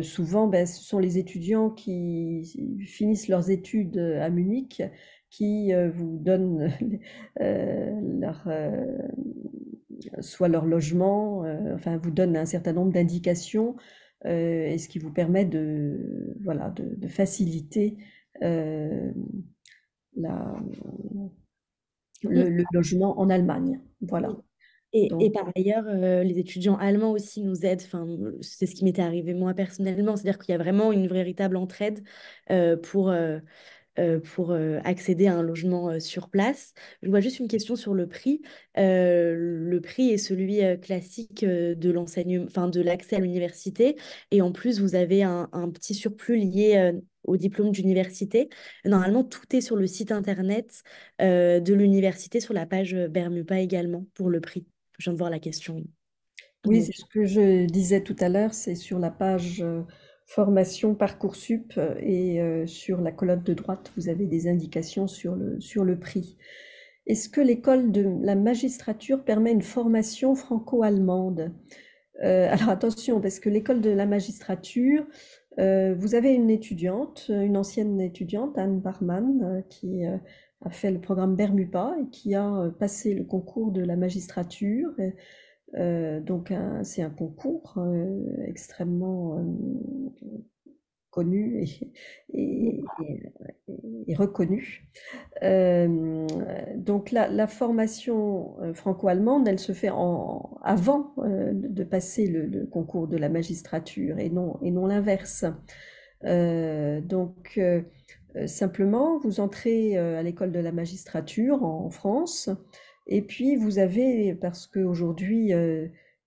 souvent, ben, ce sont les étudiants qui finissent leurs études à Munich qui vous donnent soit leur logement, enfin, vous donnent un certain nombre d'indications, et ce qui vous permet voilà, de faciliter euh, la- le logement en Allemagne. Voilà. Et Donc, par ailleurs, les étudiants allemands aussi nous aident. Enfin, c'est ce qui m'était arrivé moi personnellement. C'est-à-dire qu'il y a vraiment une véritable entraide pour accéder à un logement sur place. Je vois juste une question sur le prix. Le prix est celui classique de l'enseignement, enfin de l'accès à l'université. Et en plus, vous avez un petit surplus lié au diplôme d'université. Normalement, tout est sur le site internet de l'université, sur la page Bermupa également, pour le prix. Je viens de voir la question. oui, c'est Donc, ce que je disais tout à l'heure, c'est sur la page formation Parcoursup et sur la colonne de droite, vous avez des indications sur le prix. Est-ce que l'école de la magistrature permet une formation franco-allemande? Alors attention, parce que l'école de la magistrature, vous avez une étudiante, une ancienne étudiante, Anne Barman, qui a fait le programme Bermupa et qui a passé le concours de la magistrature. Donc c'est un concours extrêmement connu et reconnu. Donc la formation franco-allemande, elle se fait avant de passer le concours de la magistrature et non l'inverse. Donc simplement, vous entrez à l'école de la magistrature en France, et puis vous avez, parce qu'aujourd'hui,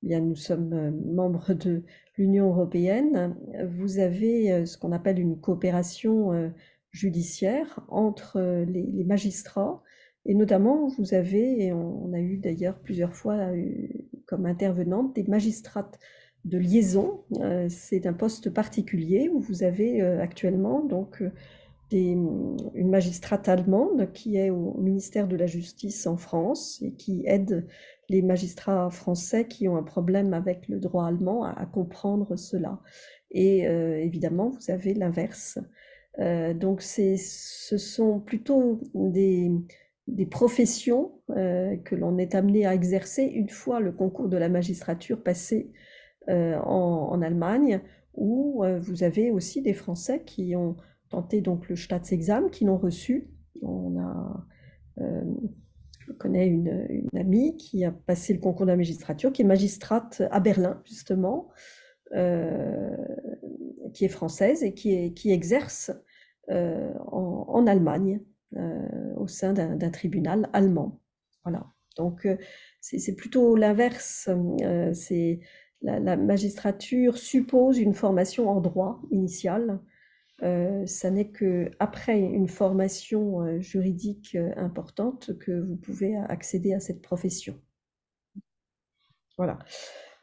bien, nous sommes membres de l'Union européenne, vous avez ce qu'on appelle une coopération judiciaire entre les magistrats, et notamment vous avez, et on a eu d'ailleurs plusieurs fois comme intervenante, des magistrates de liaison. C'est un poste particulier où vous avez actuellement donc une magistrate allemande qui est au ministère de la Justice en France et qui aide les magistrats français qui ont un problème avec le droit allemand à comprendre cela. Et évidemment, vous avez l'inverse. Donc ce sont plutôt des professions que l'on est amené à exercer une fois le concours de la magistrature passé en Allemagne, où vous avez aussi des Français qui ont tenté donc le Staatsexamen, qui l'ont reçu. Je connais une amie qui a passé le concours de la magistrature, qui est magistrate à Berlin, justement, qui est française et qui exerce en Allemagne, au sein d'un tribunal allemand. Voilà. Donc, c'est plutôt l'inverse. C'est la magistrature suppose une formation en droit initiale. Ça n'est qu'après une formation juridique importante que vous pouvez accéder à cette profession. Voilà.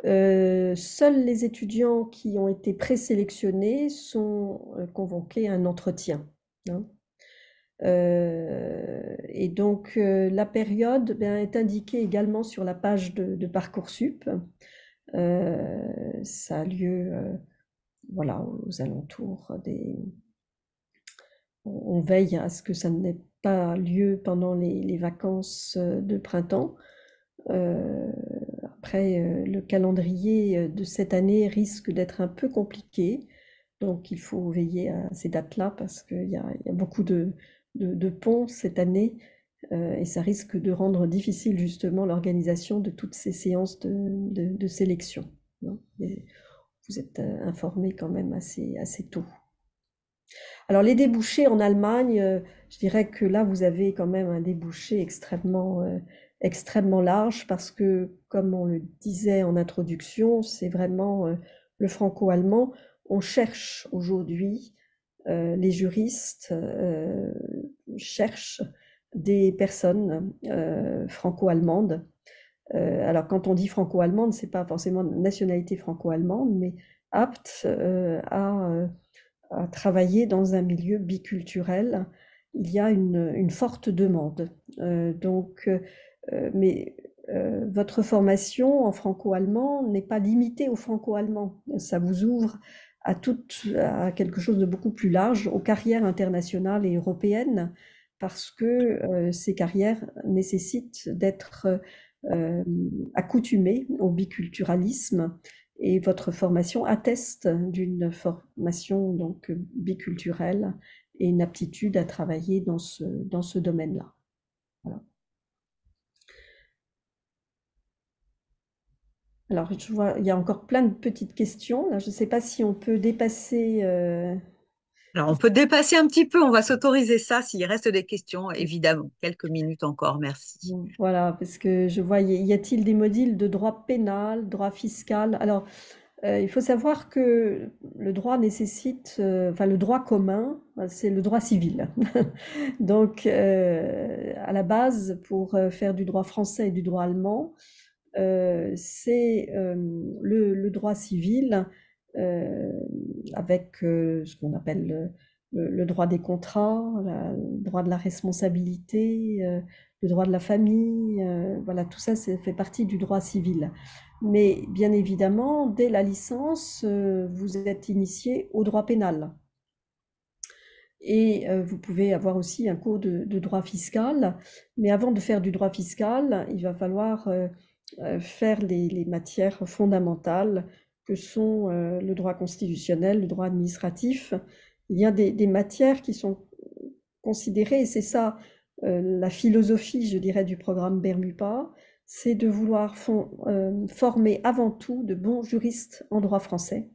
Seuls les étudiants qui ont été présélectionnés sont convoqués à un entretien, hein. Et donc la période est indiquée également sur la page de Parcoursup. Ça a lieu voilà, aux alentours on veille à ce que ça n'ait pas lieu pendant les vacances de printemps. Après, le calendrier de cette année risque d'être un peu compliqué, donc il faut veiller à ces dates-là parce qu'il y a beaucoup de ponts cette année, et ça risque de rendre difficile justement l'organisation de toutes ces séances de sélection, hein. Et vous êtes informés quand même assez tôt. Alors les débouchés en Allemagne, je dirais que là vous avez quand même un débouché extrêmement large parce que, comme on le disait en introduction, c'est vraiment le franco-allemand. On cherche aujourd'hui, les juristes cherchent des personnes franco-allemandes. Alors quand on dit franco-allemande, c'est pas forcément de nationalité franco-allemande, mais aptes à travailler dans un milieu biculturel. Il y a une forte demande. Mais votre formation en franco-allemand n'est pas limitée au franco-allemand. Ça vous ouvre à quelque chose de beaucoup plus large, aux carrières internationales et européennes, parce que ces carrières nécessitent d'être accoutumées au biculturalisme, et votre formation atteste d'une formation donc biculturelle et une aptitude à travailler dans ce domaine-là. Voilà. Alors, je vois, il y a encore plein de petites questions. Là, je ne sais pas si on peut dépasser. Alors, on peut dépasser un petit peu, on va s'autoriser ça s'il reste des questions, évidemment. Quelques minutes encore, merci. Voilà, parce que je vois, y a-t-il des modules de droit pénal, droit fiscal? Alors, il faut savoir que le droit nécessite, enfin le droit commun, c'est le droit civil. Donc, à la base, pour faire du droit français et du droit allemand, c'est le droit civil avec ce qu'on appelle le droit des contrats, le droit de la responsabilité, le droit de la famille, voilà, tout ça, fait partie du droit civil. Mais bien évidemment, dès la licence, vous êtes initié au droit pénal. Et vous pouvez avoir aussi un cours de droit fiscal. Mais avant de faire du droit fiscal, il va falloir faire les matières fondamentales que sont le droit constitutionnel, le droit administratif. Il y a des matières qui sont considérées, et c'est ça la philosophie, je dirais, du programme Bermupa, c'est de vouloir former avant tout de bons juristes en droit français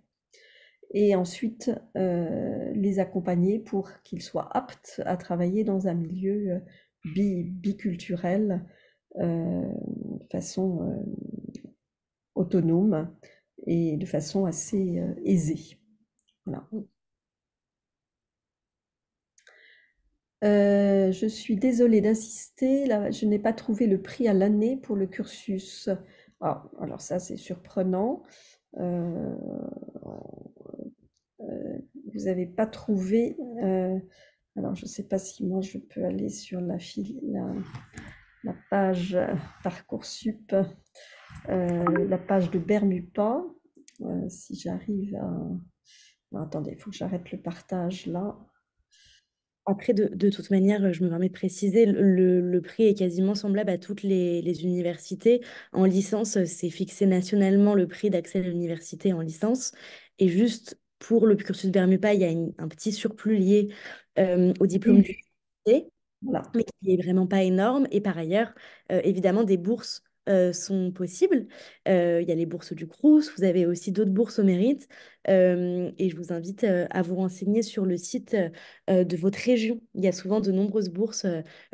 et ensuite les accompagner pour qu'ils soient aptes à travailler dans un milieu biculturel de façon autonome et de façon assez aisée. Voilà. Je suis désolée d'insister, là, je n'ai pas trouvé le prix à l'année pour le cursus. Ah, alors ça, c'est surprenant. Vous n'avez pas trouvé. Alors, je ne sais pas si moi je peux aller sur la page Parcoursup, la page de Bermupa. Si j'arrive à. Non, attendez, il faut que j'arrête le partage là. Après, de toute manière, je me permets de préciser, le prix est quasiment semblable à toutes les universités. En licence, c'est fixé nationalement le prix d'accès à l'université en licence. Et juste pour le cursus Bermupa, il y a un petit surplus lié au diplôme Oui, d'université, voilà. mais qui est vraiment pas énorme. Et par ailleurs, évidemment, des bourses sont possibles. Il y a les bourses du Crous, vous avez aussi d'autres bourses au mérite. Et je vous invite à vous renseigner sur le site de votre région. Il y a souvent de nombreuses bourses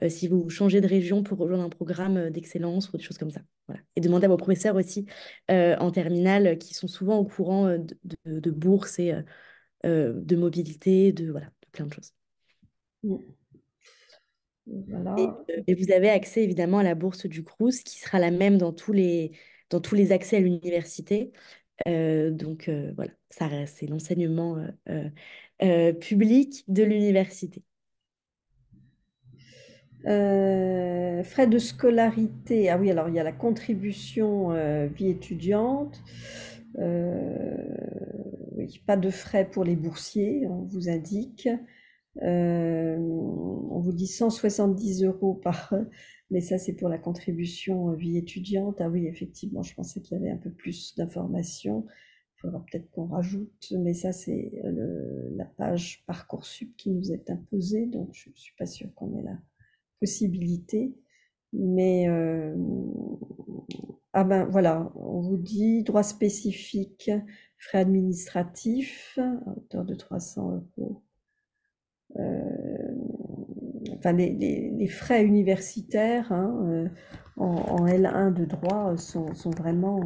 si vous changez de région pour rejoindre un programme d'excellence ou des choses comme ça. Voilà. Et demandez à vos professeurs aussi en terminale qui sont souvent au courant de bourses et de mobilité, voilà, de plein de choses. Voilà. Et vous avez accès évidemment à la bourse du Crous qui sera la même dans tous les accès à l'université. Donc voilà, c'est l'enseignement public de l'université. Frais de scolarité. Ah oui, alors il y a la contribution vie étudiante. Oui, pas de frais pour les boursiers, on vous indique. On vous dit 170 € par, mais ça c'est pour la contribution vie étudiante. Ah oui, effectivement, je pensais qu'il y avait un peu plus d'informations. Il faudra peut-être qu'on rajoute, mais ça c'est la page Parcoursup qui nous est imposée, donc je ne suis pas sûre qu'on ait la possibilité. Mais ah ben voilà, on vous dit droit spécifique, frais administratifs à hauteur de 300 €. Enfin, les frais universitaires hein, en L1 de droit sont vraiment.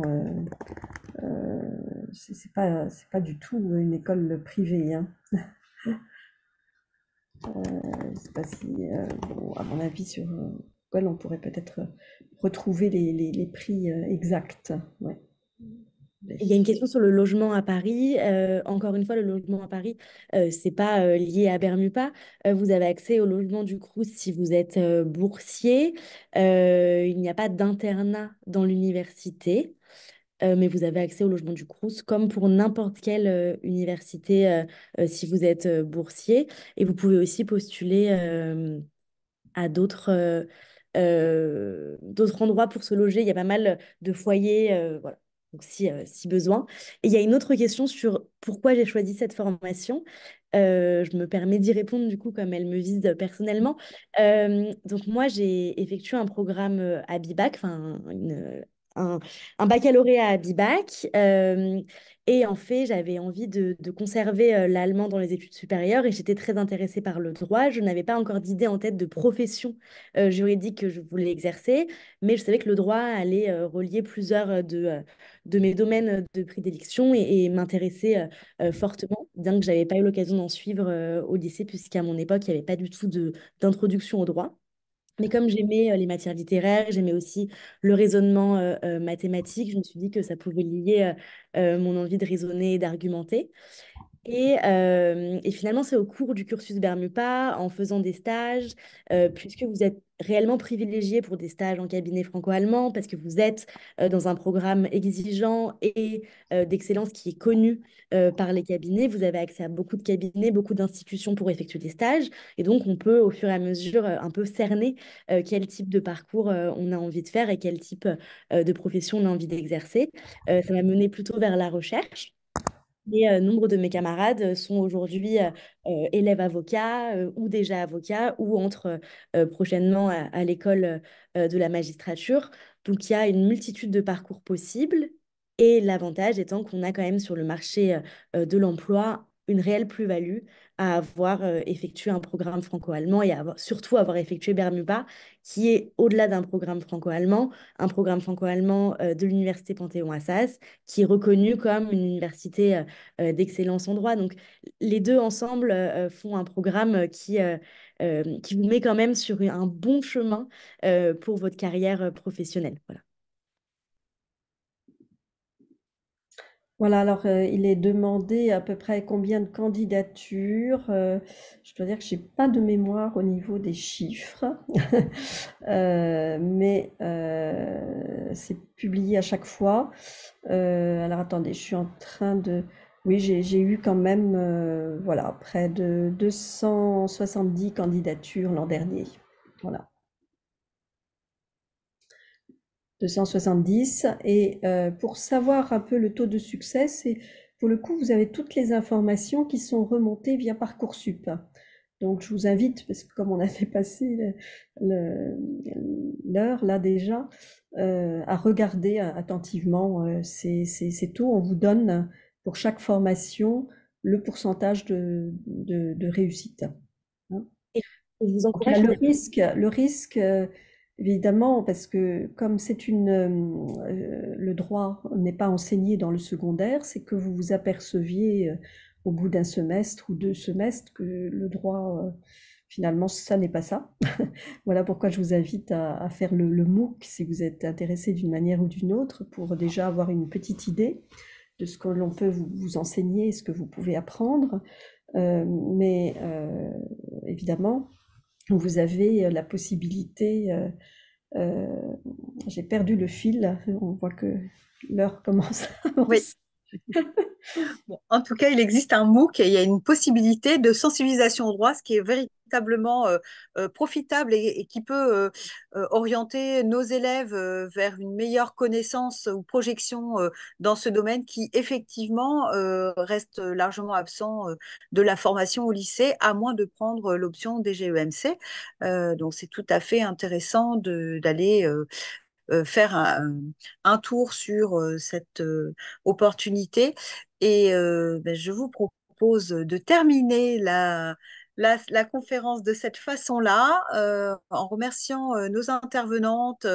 C'est pas du tout une école privée. Hein. Je sais pas si, bon, à mon avis, sur Google, on pourrait peut-être retrouver les prix exacts. Ouais. Il y a une question sur le logement à Paris. Encore une fois, le logement à Paris, c'est pas lié à Bermupa. Vous avez accès au logement du Crous si vous êtes boursier. Il n'y a pas d'internat dans l'université, mais vous avez accès au logement du Crous comme pour n'importe quelle université si vous êtes boursier. Et vous pouvez aussi postuler à d'autres endroits pour se loger. Il y a pas mal de foyers, voilà. Donc, si besoin. Et il y a une autre question sur pourquoi j'ai choisi cette formation. Je me permets d'y répondre du coup comme elle me vise personnellement. Donc moi, j'ai effectué un programme à BIBAC, enfin un baccalauréat à BIBAC. Et en fait, j'avais envie de conserver l'allemand dans les études supérieures et j'étais très intéressée par le droit. Je n'avais pas encore d'idée en tête de profession juridique que je voulais exercer, mais je savais que le droit allait relier plusieurs de mes domaines de prédilection et m'intéresser fortement, bien que je n'avais pas eu l'occasion d'en suivre au lycée, puisqu'à mon époque, il n'y avait pas du tout d'introduction au droit. Mais comme j'aimais les matières littéraires, j'aimais aussi le raisonnement mathématique, je me suis dit que ça pouvait lier mon envie de raisonner et d'argumenter. Et finalement, c'est au cours du cursus Bermupa, en faisant des stages, puisque vous êtes réellement privilégié pour des stages en cabinet franco-allemand, parce que vous êtes dans un programme exigeant et d'excellence qui est connu par les cabinets. Vous avez accès à beaucoup de cabinets, beaucoup d'institutions pour effectuer des stages. Et donc, on peut, au fur et à mesure, un peu cerner quel type de parcours on a envie de faire et quel type de profession on a envie d'exercer. Ça m'a mené plutôt vers la recherche. Et nombre de mes camarades sont aujourd'hui élèves avocats ou déjà avocats ou entrent prochainement à l'école de la magistrature. Donc, il y a une multitude de parcours possibles et l'avantage étant qu'on a quand même sur le marché de l'emploi une réelle plus-value à avoir effectué un programme franco-allemand et surtout avoir effectué Bermuda, qui est au-delà d'un programme franco-allemand, un programme franco-allemand de l'Université Panthéon-Assas, qui est reconnu comme une université d'excellence en droit. Donc, les deux ensemble font un programme qui vous met quand même sur un bon chemin pour votre carrière professionnelle. Voilà. Voilà, alors il est demandé à peu près combien de candidatures. Je dois dire que j'ai pas de mémoire au niveau des chiffres, mais c'est publié à chaque fois. Alors attendez, je suis en train de... Oui, j'ai eu quand même voilà, près de 270 candidatures l'an dernier. Voilà. 270. Et pour savoir un peu le taux de succès, c'est pour le coup, vous avez toutes les informations qui sont remontées via Parcoursup. Donc je vous invite, parce que comme on avait passé l'heure là déjà, à regarder attentivement ces taux. On vous donne pour chaque formation le pourcentage de réussite. Hein. Et je vous Donc, il y a encourage. le risque évidemment, parce que comme le droit n'est pas enseigné dans le secondaire, c'est que vous vous aperceviez au bout d'un semestre ou 2 semestres que le droit, finalement, ça n'est pas ça. Voilà pourquoi je vous invite à faire le MOOC si vous êtes intéressé d'une manière ou d'une autre, pour déjà avoir une petite idée de ce que l'on peut vous enseigner et ce que vous pouvez apprendre. Mais évidemment, vous avez la possibilité, j'ai perdu le fil, on voit que l'heure commence à Oui. avancer. Bon, en tout cas, il existe un MOOC et il y a une possibilité de sensibilisation au droit, ce qui est véritablement profitable et qui peut orienter nos élèves vers une meilleure connaissance ou projection dans ce domaine qui, effectivement, reste largement absent de la formation au lycée, à moins de prendre l'option des GEMC. Donc, c'est tout à fait intéressant d'aller faire un tour sur cette opportunité. Et ben, je vous propose de terminer la conférence de cette façon-là, en remerciant nos intervenantes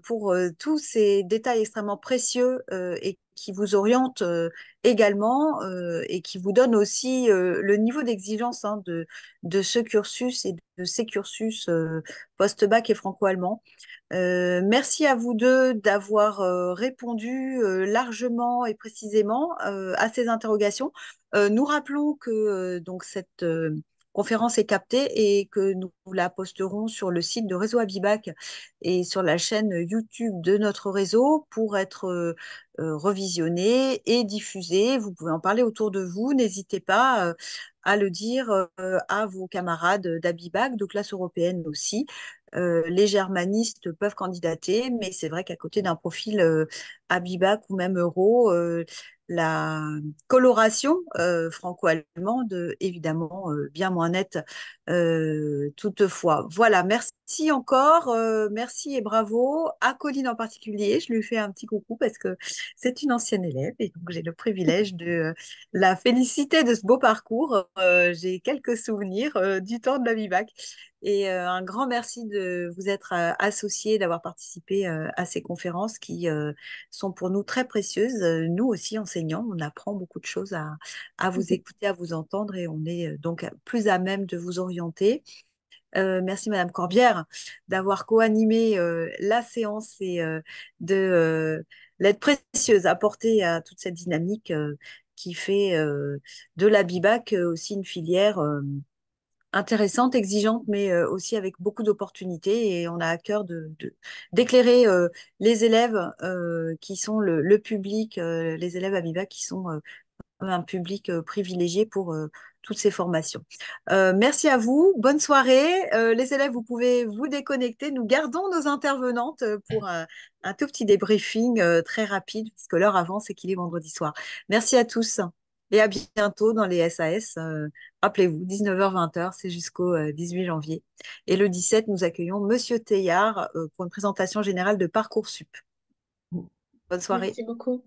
pour tous ces détails extrêmement précieux et qui vous orientent également et qui vous donnent aussi le niveau d'exigence hein, de ce cursus et de ces cursus post-bac et franco-allemand. Merci à vous deux d'avoir répondu largement et précisément à ces interrogations. Nous rappelons que donc cette conférence est captée et que nous la posterons sur le site de Réseau Abibac et sur la chaîne YouTube de notre réseau pour être revisionnée et diffusée. Vous pouvez en parler autour de vous. N'hésitez pas à le dire à vos camarades d'Abibac, de classe européenne aussi. Les germanistes peuvent candidater, mais c'est vrai qu'à côté d'un profil Abibac ou même Euro, la coloration franco-allemande, évidemment, bien moins nette toutefois. Voilà, merci encore, merci et bravo à Colline en particulier. Je lui fais un petit coucou parce que c'est une ancienne élève et donc j'ai le privilège de la féliciter de ce beau parcours. J'ai quelques souvenirs du temps de l'Abibac. Et un grand merci de vous être associés, d'avoir participé à ces conférences qui sont pour nous très précieuses. Nous aussi, enseignants, on apprend beaucoup de choses à vous écouter, à vous entendre et on est donc plus à même de vous orienter. Merci Madame Corbière d'avoir co-animé la séance et de l'aide précieuse apportée à toute cette dynamique qui fait de la BIBAC aussi une filière intéressante, exigeante, mais aussi avec beaucoup d'opportunités. Et on a à cœur d'éclairer les élèves qui sont le public, les élèves à BIBAC qui sont un public privilégié pour toutes ces formations. Merci à vous, bonne soirée. Les élèves, vous pouvez vous déconnecter. Nous gardons nos intervenantes pour un tout petit débriefing très rapide, puisque l'heure avance et qu'il est vendredi soir. Merci à tous et à bientôt dans les SAS. Rappelez-vous, 19h-20h, c'est jusqu'au 18 janvier. Et le 17, nous accueillons Monsieur Teilhard pour une présentation générale de Parcoursup. Bonne soirée. Merci beaucoup.